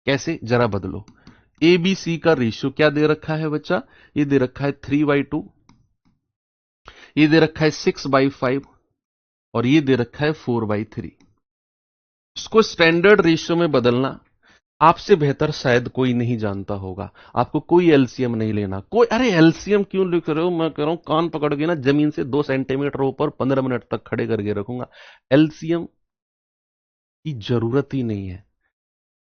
कैसे? जरा बदलो। एबीसी का रेशियो क्या दे रखा है बच्चा? ये दे रखा है 3/2, ये दे रखा है 6/5 और ये दे रखा है 4/3। इसको स्टैंडर्ड रेशियो में बदलना आपसे बेहतर शायद कोई नहीं जानता होगा। आपको कोई एलसीएम नहीं लेना, कोई, अरे एलसीएम क्यों लिख रहे हो? मैं कह रहा हूं कान पकड़ के ना जमीन से 2 सेंटीमीटर ऊपर 15 मिनट तक खड़े करके रखूंगा। एलसीएम की जरूरत ही नहीं है।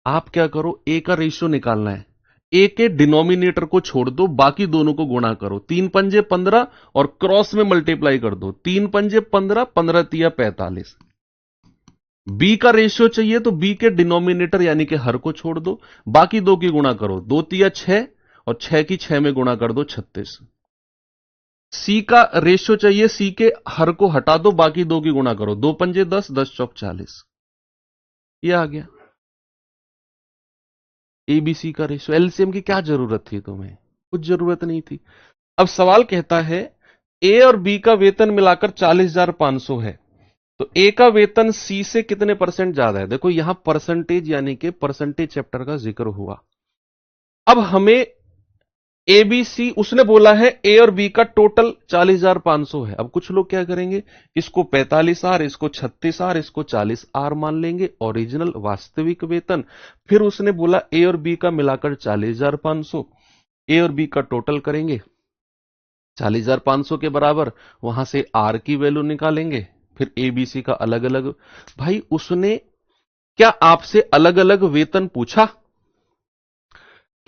आप क्या करो, ए का रेशियो निकालना है, ए के डिनोमिनेटर को छोड़ दो, बाकी दोनों को गुणा करो। 3×5 = 15 और क्रॉस में मल्टीप्लाई कर दो। 3×5 = 15, 15×3 = 45। बी का रेशियो चाहिए तो बी के डिनोमिनेटर यानी कि हर को छोड़ दो, बाकी दो की गुणा करो। 2×3 = 6 और 6 की 6 में गुणा कर दो 36। सी का रेशियो चाहिए, सी के हर को हटा दो, बाकी दो की गुणा करो। 2×5 = 10, 10×4 = 40। ये आ गया एबीसी का रेशियो। एलसीएम की क्या जरूरत थी तुम्हें? कुछ जरूरत नहीं थी। अब सवाल कहता है ए और बी का वेतन मिलाकर 40,500 है, तो ए का वेतन सी से कितने परसेंट ज्यादा है? देखो यहां परसेंटेज यानी कि परसेंटेज चैप्टर का जिक्र हुआ। अब हमें एबीसी, उसने बोला है ए और बी का टोटल 40,500 है। अब कुछ लोग क्या करेंगे, इसको 45R, इसको 36R, इसको 40R मान लेंगे, ओरिजिनल वास्तविक वेतन। फिर उसने बोला ए और बी का मिलाकर 40,500, ए और बी का टोटल करेंगे 40,500 के बराबर, वहां से आर की वैल्यू निकालेंगे, फिर एबीसी का अलग अलग। भाई उसने क्या आपसे अलग अलग वेतन पूछा?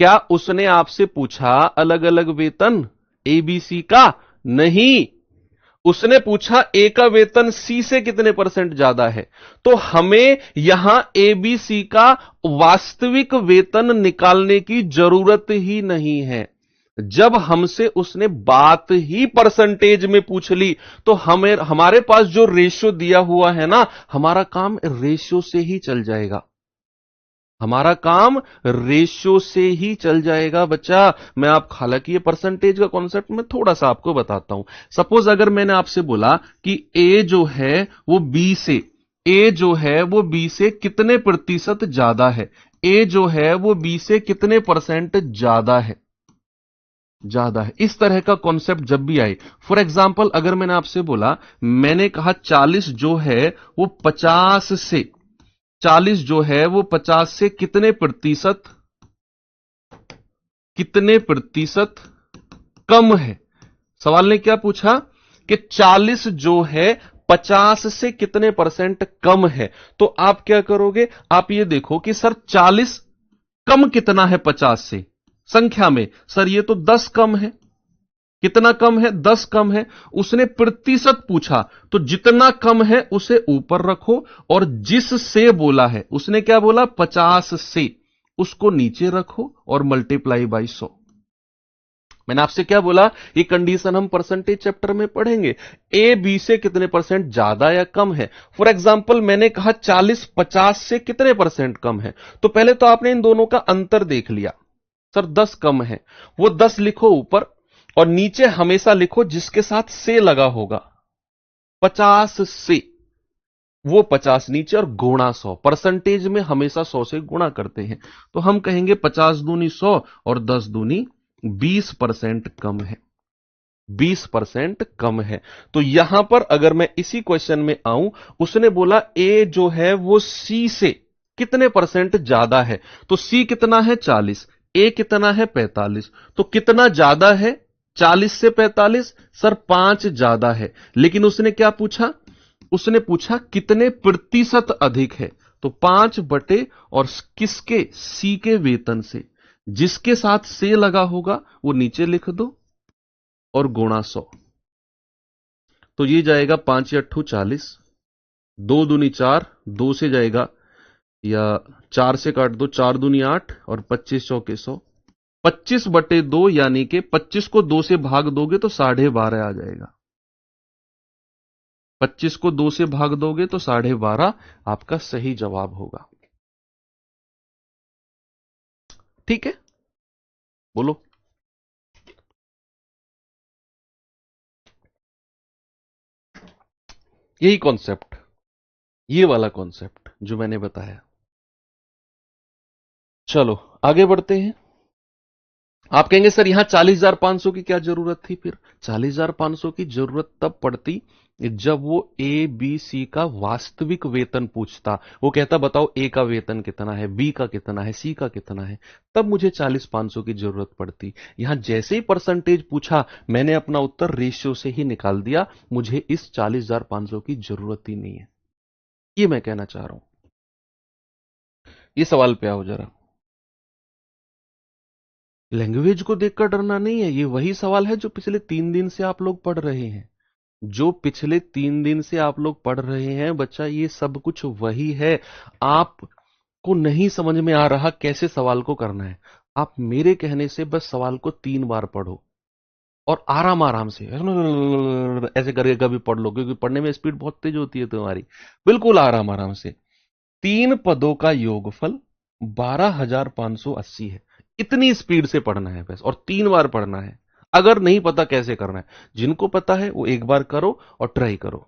क्या उसने आपसे पूछा अलग अलग वेतन एबीसी का? नहीं, उसने पूछा ए का वेतन सी से कितने परसेंट ज्यादा है। तो हमें यहां एबीसी का वास्तविक वेतन निकालने की जरूरत ही नहीं है। जब हमसे उसने बात ही परसेंटेज में पूछ ली, तो हमें, हमारे पास जो रेशियो दिया हुआ है ना, हमारा काम रेशियो से ही चल जाएगा। हमारा काम रेशियो से ही चल जाएगा बच्चा। मैं आप, हालांकि ये परसेंटेज का कॉन्सेप्ट मैं थोड़ा सा आपको बताता हूं। सपोज अगर मैंने आपसे बोला कि ए जो है वो बी से, ए जो है वो बी से कितने प्रतिशत ज्यादा है, ए जो है वो बी से कितने परसेंट ज्यादा है। ज्यादा है। इस तरह का कॉन्सेप्ट जब भी आए, फॉर एग्जाम्पल अगर मैंने आपसे बोला, मैंने कहा 40 जो है वो 50 से, 40 जो है वो 50 से कितने प्रतिशत कम है। सवाल ने क्या पूछा कि 40 जो है 50 से कितने परसेंट कम है। तो आप क्या करोगे, आप ये देखो कि सर 40 कम कितना है 50 से संख्या में, सर ये तो 10 कम है। कितना कम है, 10 कम है। उसने प्रतिशत पूछा, तो जितना कम है उसे ऊपर रखो, और जिससे बोला है, उसने क्या बोला 50 से, उसको नीचे रखो और मल्टीप्लाई बाई 100। मैंने आपसे क्या बोला, ये कंडीशन हम परसेंटेज चैप्टर में पढ़ेंगे। ए बी से कितने परसेंट ज्यादा या कम है। फॉर एग्जांपल मैंने कहा 40 50 से कितने परसेंट कम है, तो पहले तो आपने इन दोनों का अंतर देख लिया। सर 10 कम है, वो 10 लिखो ऊपर, और नीचे हमेशा लिखो जिसके साथ से लगा होगा, 50 से, वो 50 नीचे और गुणा 100। परसेंटेज में हमेशा 100 से गुणा करते हैं, तो हम कहेंगे 50 दूनी 100 और 10 दूनी 20% कम है। 20% कम है। तो यहां पर अगर मैं इसी क्वेश्चन में आऊं, उसने बोला ए जो है वो सी से कितने परसेंट ज्यादा है, तो सी कितना है 40, ए कितना है 45, तो कितना ज्यादा है 40 से 45, सर 5 ज्यादा है। लेकिन उसने क्या पूछा, उसने पूछा कितने प्रतिशत अधिक है, तो 5 बटे और किसके, सी के वेतन से, जिसके साथ से लगा होगा वो नीचे लिख दो और गुणा 100। तो ये जाएगा 5 या 8 40, 2 दूनी 4, 2 से जाएगा, या 4 से काट दो, 4 दूनी 8 और 25 चौके 100। 25 बटे 2 यानी कि 25 को 2 से भाग दोगे तो 12.5 आ जाएगा। 25 को 2 से भाग दोगे तो 12.5 आपका सही जवाब होगा। ठीक है, बोलो। यही कॉन्सेप्ट, ये वाला कॉन्सेप्ट जो मैंने बताया। चलो आगे बढ़ते हैं। आप कहेंगे सर यहां 40,500 की क्या जरूरत थी, फिर 40,500 की जरूरत तब पड़ती जब वो ए बी सी का वास्तविक वेतन पूछता। वो कहता बताओ ए का वेतन कितना है, बी का कितना है, सी का कितना है, तब मुझे 40,500 की जरूरत पड़ती। यहां जैसे ही परसेंटेज पूछा, मैंने अपना उत्तर रेशियो से ही निकाल दिया, मुझे इस 40,500 की जरूरत ही नहीं है। ये मैं कहना चाह रहा हूं। ये सवाल पे आओ जरा। लैंग्वेज को देखकर डरना नहीं है, ये वही सवाल है जो पिछले 3 दिन से आप लोग पढ़ रहे हैं। जो पिछले 3 दिन से आप लोग पढ़ रहे हैं बच्चा, ये सब कुछ वही है। आपको नहीं समझ में आ रहा कैसे सवाल को करना है, आप मेरे कहने से बस सवाल को 3 बार पढ़ो, और आराम आराम से ऐसे करके कभी पढ़ लो, क्योंकि पढ़ने में स्पीड बहुत तेज होती है तुम्हारी। बिल्कुल आराम आराम से। 3 पदों का योगफल 12,580 है। इतनी स्पीड से पढ़ना है बस, और 3 बार पढ़ना है। अगर नहीं पता कैसे करना है, जिनको पता है वो एक बार करो और ट्राई करो।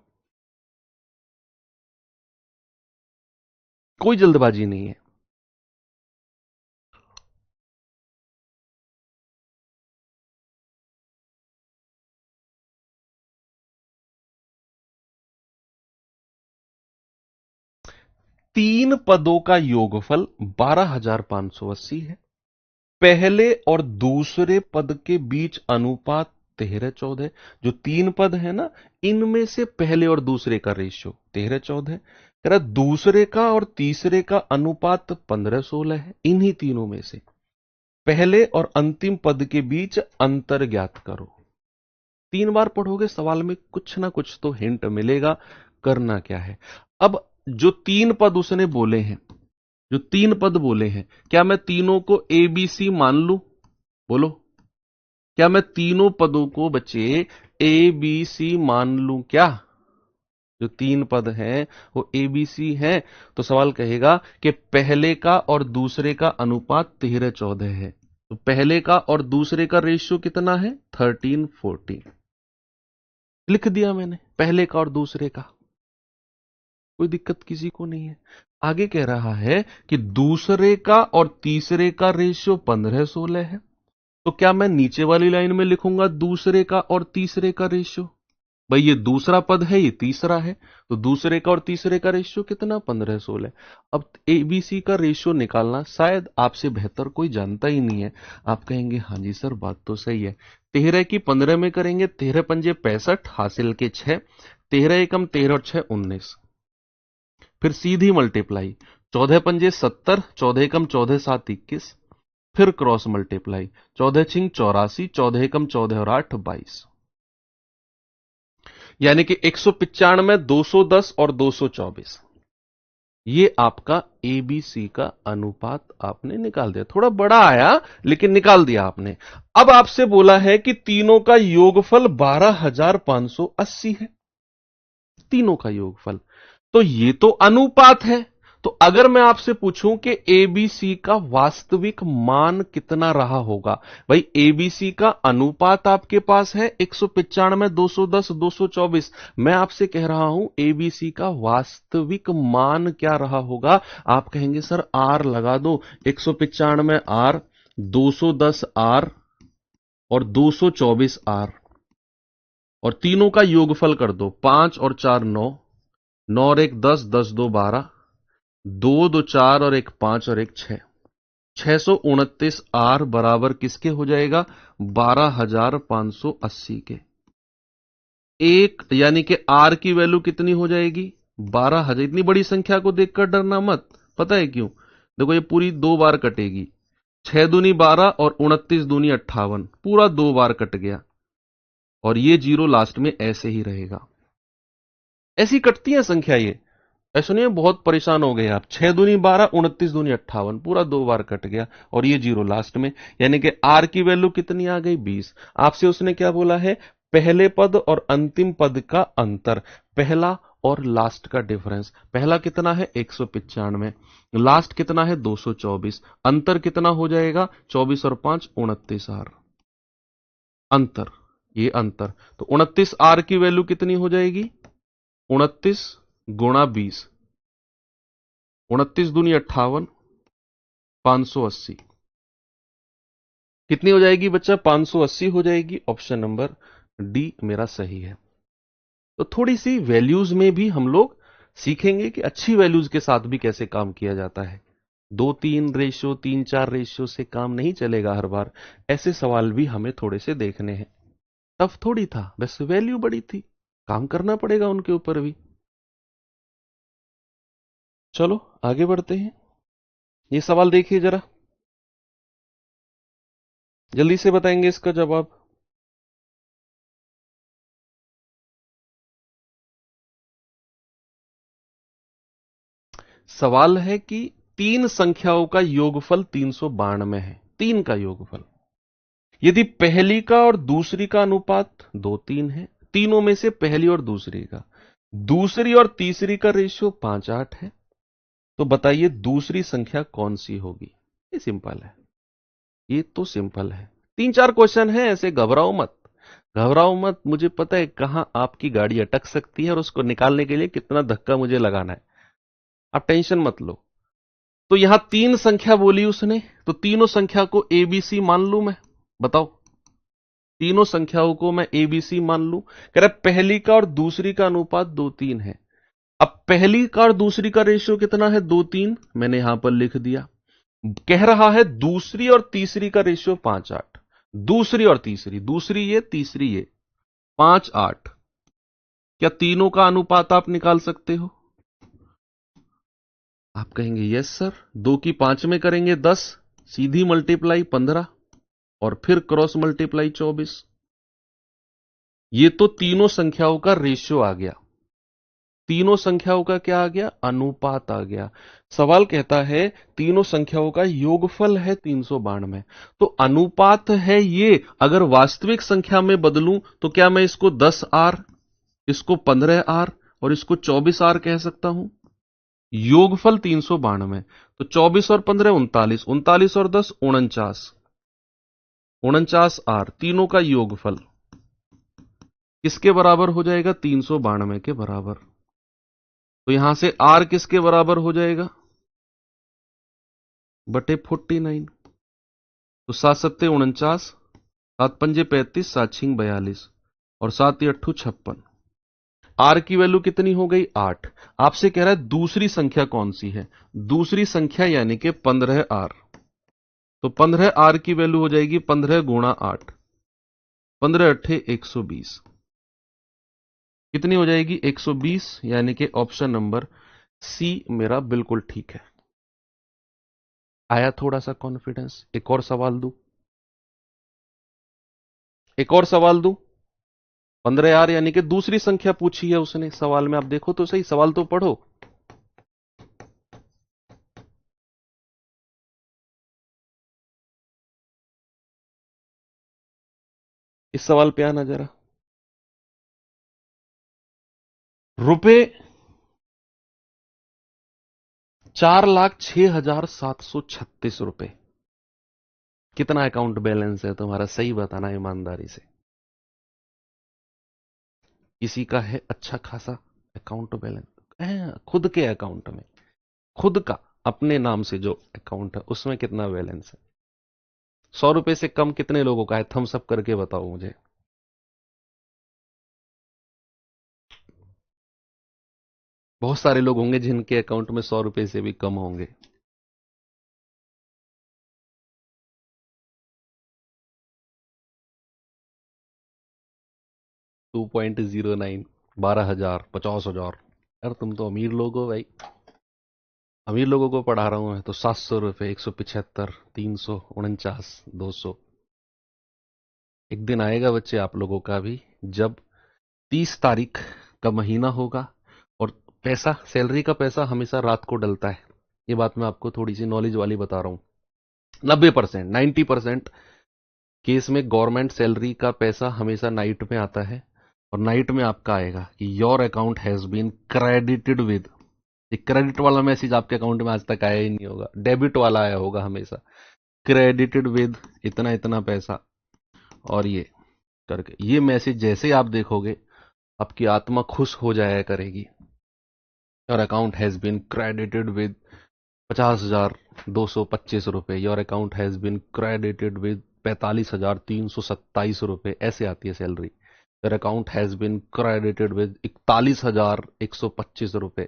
कोई जल्दबाजी नहीं है। 3 पदों का योगफल 12,580 है। पहले और दूसरे पद के बीच अनुपात 13-14। जो 3 पद है ना, इनमें से पहले और दूसरे का रेशियो 13-14 है। कह रहा दूसरे का और तीसरे का अनुपात 15-16 है। इन्हीं तीनों में से पहले और अंतिम पद के बीच अंतर ज्ञात करो। 3 बार पढ़ोगे, सवाल में कुछ ना कुछ तो हिंट मिलेगा। करना क्या है, अब जो 3 पद उसने बोले हैं, जो 3 पद बोले हैं, क्या मैं तीनों को ए बी सी मान लूं? बोलो, क्या मैं तीनों पदों को बच्चे ए बी सी मान लूं क्या? जो 3 पद हैं वो ए बी सी हैं, तो सवाल कहेगा कि पहले का और दूसरे का अनुपात 13-14 है। तो पहले का और दूसरे का रेशियो कितना है, 13-14। लिख दिया मैंने, पहले का और दूसरे का। कोई दिक्कत किसी को नहीं है। आगे कह रहा है कि दूसरे का और तीसरे का रेशियो 15-16 है। तो क्या मैं नीचे वाली लाइन में लिखूंगा दूसरे का और तीसरे का रेशियो? भाई ये दूसरा पद है, ये तीसरा है, तो दूसरे का और तीसरे का रेशियो कितना? 15-16। अब एबीसी का रेशियो निकालना शायद आपसे बेहतर कोई जानता ही नहीं है। आप कहेंगे हाँ जी सर बात तो सही है। 13 की 15 में करेंगे, 13 पंजे 65, हासिल के 6, 13 एकम 13 और 6 19। फिर सीधी मल्टीप्लाई, 14 पंजे 70, 14 एकम 14 7 21। फिर क्रॉस मल्टीप्लाई, 14 छिंग 84, 14 एकम 14 और 8 22। यानी कि 195, 210 और 224। ये आपका एबीसी का अनुपात आपने निकाल दिया। थोड़ा बड़ा आया लेकिन निकाल दिया आपने। अब आपसे बोला है कि तीनों का योगफल 12,580 है, तीनों का योगफल। तो ये तो अनुपात है। तो अगर मैं आपसे पूछूं कि एबीसी का वास्तविक मान कितना रहा होगा? भाई एबीसी का अनुपात आपके पास है 195, 210, 224। मैं आपसे कह रहा हूं एबीसी का वास्तविक मान क्या रहा होगा? आप कहेंगे सर आर लगा दो। 195 आर, 210 आर और 224 आर, और तीनों का योगफल कर दो। 5 और 4 9, 9 और 1 10, 10 2 12, 2 2 4 और 1 5 और 1 6। 629 आर बराबर किसके हो जाएगा? 12,580 के। एक यानी कि आर की वैल्यू कितनी हो जाएगी? 12,000। इतनी बड़ी संख्या को देखकर डरना मत। पता है क्यों? देखो ये पूरी दो बार कटेगी। 6 दूनी 12 और 29 दूनी 58, पूरा दो बार कट गया। और ये जीरो लास्ट में ऐसे ही रहेगा। ऐसी कटती है संख्या ये। ऐसा नहीं है बहुत परेशान हो गए आप। 6 दूनी 12, 29 दूनी 58, पूरा दो बार कट गया और ये जीरो लास्ट में। यानी कि आर की वैल्यू कितनी आ गई? 20। आपसे उसने क्या बोला है? पहले पद और अंतिम पद का अंतर, पहला और लास्ट का डिफरेंस। पहला कितना है? 195, लास्ट कितना है? 224। अंतर कितना हो जाएगा? 24 और 5 29 आर। अंतर, ये अंतर। तो 29 आर की वैल्यू कितनी हो जाएगी? 29 गुणा 20, 29 दूनी 58, 580। कितनी हो जाएगी बच्चा? 580 हो जाएगी। ऑप्शन नंबर डी मेरा सही है। तो थोड़ी सी वैल्यूज में भी हम लोग सीखेंगे कि अच्छी वैल्यूज के साथ भी कैसे काम किया जाता है। 2-3 रेशियो, 3-4 रेशियो से काम नहीं चलेगा हर बार। ऐसे सवाल भी हमें थोड़े से देखने हैं। टफ थोड़ी था, बस वैल्यू बड़ी थी, काम करना पड़ेगा उनके ऊपर भी। चलो आगे बढ़ते हैं। ये सवाल देखिए जरा, जल्दी से बताएंगे इसका जवाब। सवाल है कि तीन संख्याओं का योगफल 392 है, तीन का योगफल। यदि पहली का और दूसरी का अनुपात 2-3 है, तीनों में से पहली और दूसरी का, दूसरी और तीसरी का रेशियो 5-8 है, तो बताइए दूसरी संख्या कौन सी होगी? ये सिंपल है, ये तो सिंपल है। 3-4 क्वेश्चन है, ऐसे घबराओ मत, घबराओ मत। मुझे पता है कहां आपकी गाड़ी अटक सकती है और उसको निकालने के लिए कितना धक्का मुझे लगाना है। आप टेंशन मत लो। तो यहां तीन संख्या बोली उसने, तो तीनों संख्या को एबीसी मान लू मैं? बताओ, तीनों संख्याओं को मैं एबीसी मान लू? कह रहा पहली का और दूसरी का अनुपात 2-3 है। अब पहली का और दूसरी का रेशियो कितना है? 2-3, मैंने यहां पर लिख दिया। कह रहा है दूसरी और तीसरी का रेशियो 5-8। दूसरी और तीसरी, दूसरी ये तीसरी ये, 5-8। क्या तीनों का अनुपात आप निकाल सकते हो? आप कहेंगे यस सर। 2 की 5 में करेंगे 10, सीधी मल्टीप्लाई 15 और फिर क्रॉस मल्टीप्लाई 24। ये तो तीनों संख्याओं का रेशियो आ गया। तीनों संख्याओं का क्या आ गया? अनुपात आ गया। सवाल कहता है तीनों संख्याओं का योगफल है 392, तो अनुपात है ये। अगर वास्तविक संख्या में बदलूं तो क्या मैं इसको 10 आर, इसको 15 आर और इसको 24 आर कह सकता हूं? योगफल 392, तो 24 और 15 39, 39 और 10 49, 49 आर, तीनों का योगफल किसके बराबर हो जाएगा? 392 के बराबर। तो यहां से आर किसके बराबर हो जाएगा? बटे 49। तो 7 7 49, 7 5 35, 7 6 42 और 7 8 56। आर की वैल्यू कितनी हो गई? 8। आपसे कह रहा है दूसरी संख्या कौन सी है? दूसरी संख्या यानी कि 15 आर। तो 15 आर की वैल्यू हो जाएगी 15 गुणा 8, 15 अट्ठे 120। कितनी हो जाएगी? 120। यानी कि ऑप्शन नंबर सी मेरा बिल्कुल ठीक है। आया थोड़ा सा कॉन्फिडेंस? एक और सवाल दूं? एक और सवाल दूं? 15 आर यानी कि दूसरी संख्या पूछी है उसने सवाल में। आप देखो तो सही, सवाल तो पढ़ो। इस सवाल पे आना जरा। रुपए 4,06,736 रुपए। कितना अकाउंट बैलेंस है तुम्हारा? सही बताना ईमानदारी से। किसी का है अच्छा खासा अकाउंट बैलेंस? खुद के अकाउंट में, खुद का अपने नाम से जो अकाउंट है उसमें कितना बैलेंस है? 100 रुपए से कम कितने लोगों का है? थम्स अप करके बताओ मुझे। बहुत सारे लोग होंगे जिनके अकाउंट में 100 रुपए से भी कम होंगे। 2.09, 12,000, 50,000। यार तुम तो अमीर लोग हो भाई। अमीर लोगों को पढ़ा रहा हूं मैं तो। 700 रुपए, 175, 349, 200। एक दिन आएगा बच्चे आप लोगों का भी, जब 30 तारीख का महीना होगा और पैसा, सैलरी का पैसा हमेशा रात को डलता है। ये बात मैं आपको थोड़ी सी नॉलेज वाली बता रहा हूं। 90%, 90% केस में गवर्नमेंट सैलरी का पैसा हमेशा नाइट में आता है। और नाइट में आपका आएगा कि your account has been credited with. एक क्रेडिट वाला मैसेज आपके अकाउंट में आज तक आया ही नहीं होगा, डेबिट वाला आया होगा हमेशा। क्रेडिटेड विद इतना इतना पैसा, और ये करके ये मैसेज जैसे ही आप देखोगे आपकी आत्मा खुश हो जाया करेगी। Your account has been credited with 50,225 रुपए। Your account has been credited with 45,327 रुपए। ऐसे आती है salary. Your account has been credited with 41,125 रुपए।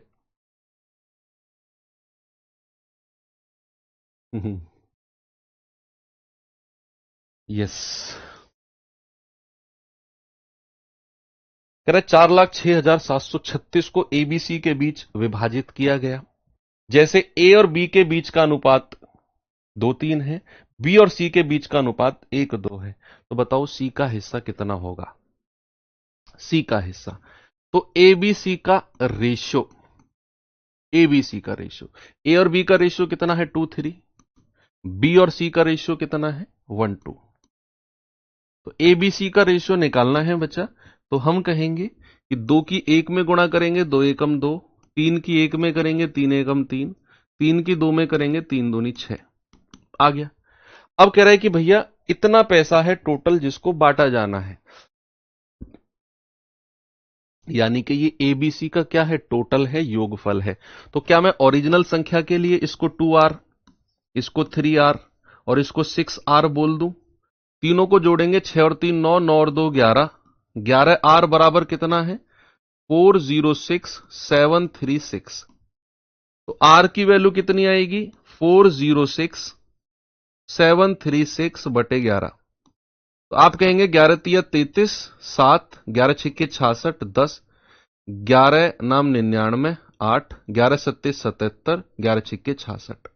यस। कह रहा 4,06,736 को एबीसी के बीच विभाजित किया गया। जैसे ए और बी के बीच का अनुपात 2:3 है, बी और सी के बीच का अनुपात 1:2 है। तो बताओ सी का हिस्सा कितना होगा? सी का हिस्सा, तो एबीसी का रेशियो, एबीसी का रेशियो, ए और बी का रेशियो कितना है? 2:3। बी और सी का रेशियो कितना है? 1:2। तो एबीसी का रेशियो निकालना है बच्चा। तो हम कहेंगे कि 2 की 1 में गुणा करेंगे, 2 एकम 2। 3 की 1 में करेंगे, 3 एकम 3। 3 की 2 में करेंगे, 3 दूनी 6। आ गया। अब कह रहा है कि भैया इतना पैसा है टोटल जिसको बांटा जाना है। यानी कि ये एबीसी का क्या है? टोटल है, योगफल है। तो क्या मैं ओरिजिनल संख्या के लिए इसको 2R, इसको 3R और इसको 6R बोल दूं? तीनों को जोड़ेंगे, 6 और 3 9, 9 और 2 11। 11R बराबर कितना है? 406736। तो R की वैल्यू कितनी आएगी? 406736 बटे 11। तो आप कहेंगे 11 तिया 33, 7, 11 छिक्के 66, 10, 11 नाम 99, 8, 11 सत्ते 77, 11 छिक्के 66।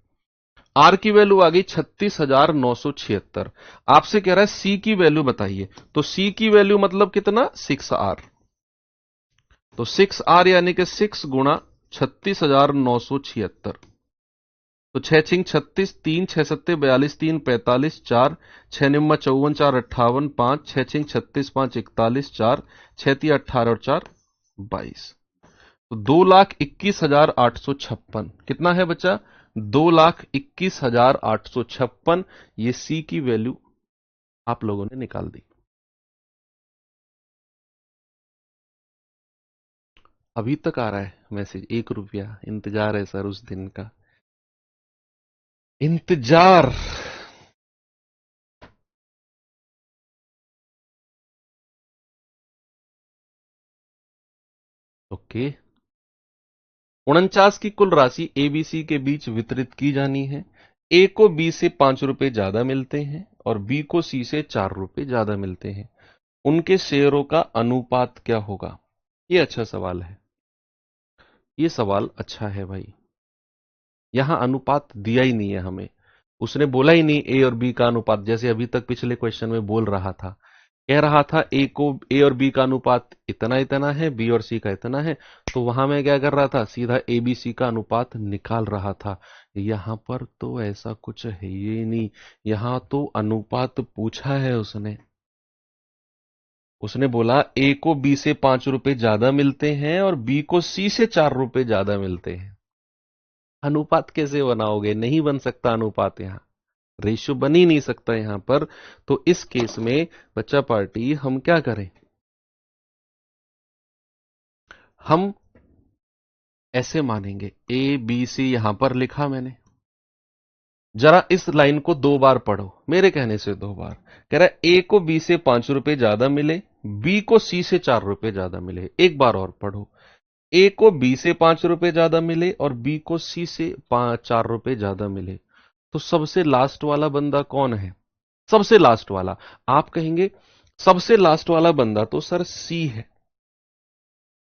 आर की वैल्यू आ गई 36,976। आपसे कह रहा है सी की वैल्यू बताइए। तो सी की वैल्यू मतलब कितना? 6R। तो 6R यानी कि 6 गुणा 36,976। तो 6 छिंग 36, 3 6 सत्ते 42, 3 45, 4 6 निम्मा 54, 4 58, 5 6 छिंग 36, 5 41, 4 6 तिया 18 और 4 22। तो 2,21,856 कितना है बच्चा? 2,21,856। ये सी की वैल्यू आप लोगों ने निकाल दी। अभी तक आ रहा है मैसेज, 1 रुपया इंतजार है सर उस दिन का। इंतजार। ओके। 49 की कुल राशि ए बी सी के बीच वितरित की जानी है। ए को बी से 5 रुपए ज्यादा मिलते हैं और बी को सी से 4 रुपए ज्यादा मिलते हैं। उनके शेयरों का अनुपात क्या होगा? ये अच्छा सवाल है। ये सवाल अच्छा है भाई। यहां अनुपात दिया ही नहीं है हमें। उसने बोला ही नहीं ए और बी का अनुपात, जैसे अभी तक पिछले क्वेश्चन में बोल रहा था। कह रहा था ए और बी का अनुपात इतना इतना है, बी और सी का इतना है। तो वहां मैं क्या कर रहा था, सीधा ए बी सी का अनुपात निकाल रहा था। यहां पर तो ऐसा कुछ है ही नहीं। यहां तो अनुपात पूछा है उसने। उसने बोला ए को बी से 5 रुपए ज्यादा मिलते हैं और बी को सी से 4 रुपए ज्यादा मिलते हैं। अनुपात कैसे बनाओगे? नहीं बन सकता अनुपात, यहां रेशियो बन ही नहीं सकता यहां पर। तो इस केस में बच्चा पार्टी हम क्या करें? हम ऐसे मानेंगे, ए बी सी यहां पर लिखा मैंने। जरा इस लाइन को 2 बार पढ़ो, मेरे कहने से 2 बार। कह रहा है ए को बी से 5 रुपए ज्यादा मिले, बी को सी से 4 रुपए ज्यादा मिले। एक बार और पढ़ो। ए को बी से 5 रुपए ज्यादा मिले और बी को सी से 4 रुपए ज्यादा मिले। तो सबसे लास्ट वाला बंदा कौन है? सबसे लास्ट वाला। आप कहेंगे सबसे लास्ट वाला बंदा तो सर सी है।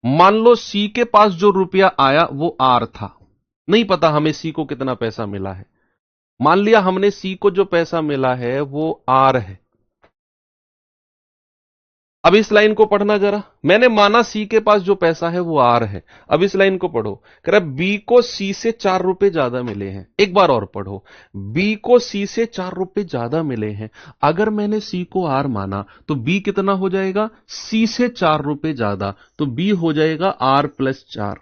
मान लो सी के पास जो रुपया आया वो आर था। नहीं पता हमें सी को कितना पैसा मिला है। मान लिया हमने सी को जो पैसा मिला है वो आर है। अब इस लाइन को पढ़ना जरा। मैंने माना सी के पास जो पैसा है वो आर है। अब इस लाइन को पढ़ो। कह रहा बी को सी से 4 रुपए ज्यादा मिले हैं। एक बार और पढ़ो। बी को सी से 4 रुपए ज्यादा मिले हैं। अगर मैंने सी को आर माना तो बी कितना हो जाएगा? सी से 4 रुपए ज्यादा। तो बी हो जाएगा R+4।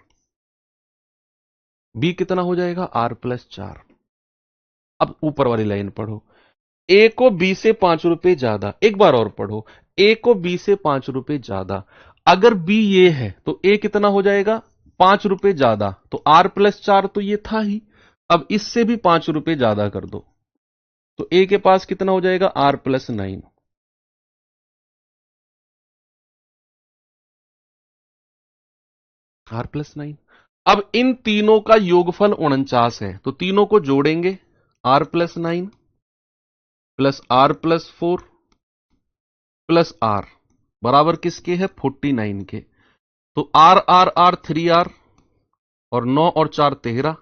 बी कितना हो जाएगा? R+4। अब ऊपर वाली लाइन पढ़ो। ए को बी से 5 रुपए ज्यादा। एक बार और पढ़ो। ए को बी से 5 रुपए ज्यादा। अगर बी ये है तो ए कितना हो जाएगा? 5 रुपए ज्यादा। तो R+4 तो ये था ही। अब इससे भी 5 रुपए ज्यादा कर दो तो ए के पास कितना हो जाएगा? R+9। R+9। अब इन तीनों का योगफल 49 है तो तीनों को जोड़ेंगे। R+9 plus R+4 plus R बराबर किसके है? 49 के। तो R 3R और 9 और 4 13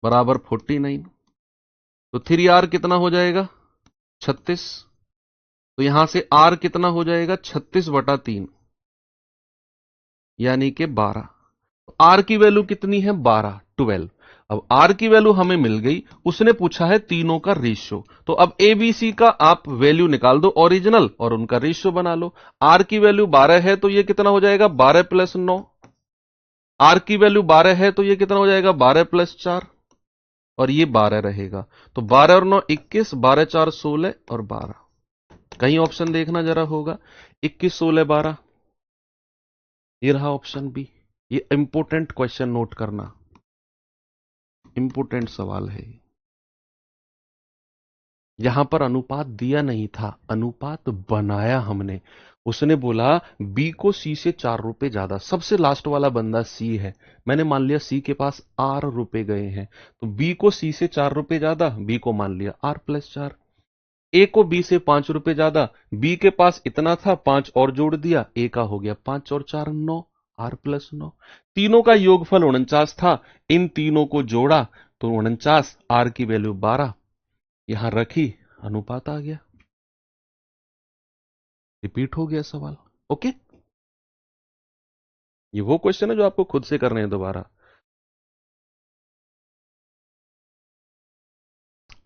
बराबर 49। तो 3R कितना हो जाएगा? 36। तो यहां से R कितना हो जाएगा? 36/3 यानी कि 12। तो R की वैल्यू कितनी है? 12। अब R की वैल्यू हमें मिल गई। उसने पूछा है तीनों का रेशियो। तो अब ABC का आप वैल्यू निकाल दो ओरिजिनल और उनका रेशियो बना लो। R की वैल्यू 12 है तो ये कितना हो जाएगा? 12+9। R की वैल्यू 12 है तो ये कितना हो जाएगा? 12+4 और ये 12 रहेगा। तो 12 और 9 21, 12 4 16 और 12। कहीं ऑप्शन देखना जरा होगा। 21 16 12। ये रहा ऑप्शन बी। ये इंपोर्टेंट क्वेश्चन नोट करना, इंपोर्टेंट सवाल है। यहां पर अनुपात दिया नहीं था, अनुपात बनाया हमने। उसने बोला बी को सी से 4 रुपए ज्यादा। सबसे लास्ट वाला बंदा सी है। मैंने मान लिया सी के पास R रुपए गए हैं तो बी को सी से 4 रुपए ज्यादा, बी को मान लिया R+4। ए को बी से 5 रुपए ज्यादा, बी के पास इतना था 5 और जोड़ दिया, ए का हो गया 5 और 4 9, R+9। तीनों का योगफल 49 था। इन तीनों को जोड़ा तो 49, R की वैल्यू 12 यहां रखी, अनुपात आ गया। रिपीट हो गया सवाल। ओके। ये वो क्वेश्चन है जो आपको खुद से करने हैं दोबारा।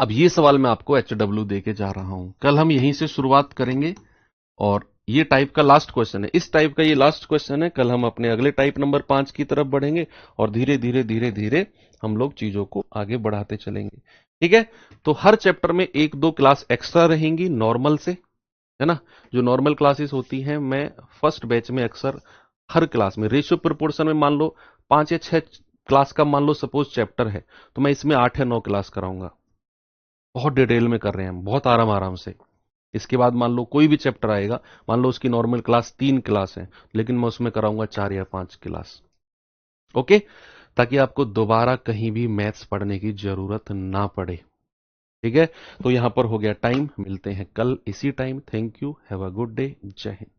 अब ये सवाल मैं आपको HW दे के जा रहा हूं। कल हम यहीं से शुरुआत करेंगे और ये टाइप का लास्ट क्वेश्चन है। इस टाइप का ये लास्ट क्वेश्चन है। कल हम अपने अगले टाइप नंबर 5 की तरफ बढ़ेंगे और धीरे धीरे धीरे धीरे हम लोग चीजों को आगे बढ़ाते चलेंगे। ठीक है। तो हर चैप्टर में 1-2 क्लास एक्स्ट्रा रहेंगी नॉर्मल से, है ना। जो नॉर्मल क्लासेस होती हैं मैं फर्स्ट बैच में अक्सर हर क्लास में रेशियो प्रोपोर्शन में मान लो 5 या 6 क्लास का मान लो सपोज चैप्टर है तो मैं इसमें 8 या 9 क्लास कराऊंगा। बहुत डिटेल में कर रहे हैं हम, बहुत आराम आराम से। इसके बाद मान लो कोई भी चैप्टर आएगा, मान लो उसकी नॉर्मल क्लास 3 क्लास है, लेकिन मैं उसमें कराऊंगा 4 या 5 क्लास। ओके, ताकि आपको दोबारा कहीं भी मैथ्स पढ़ने की जरूरत ना पड़े। ठीक है, तो यहां पर हो गया टाइम, मिलते हैं कल इसी time. Thank you, have a good day, जय हिंद।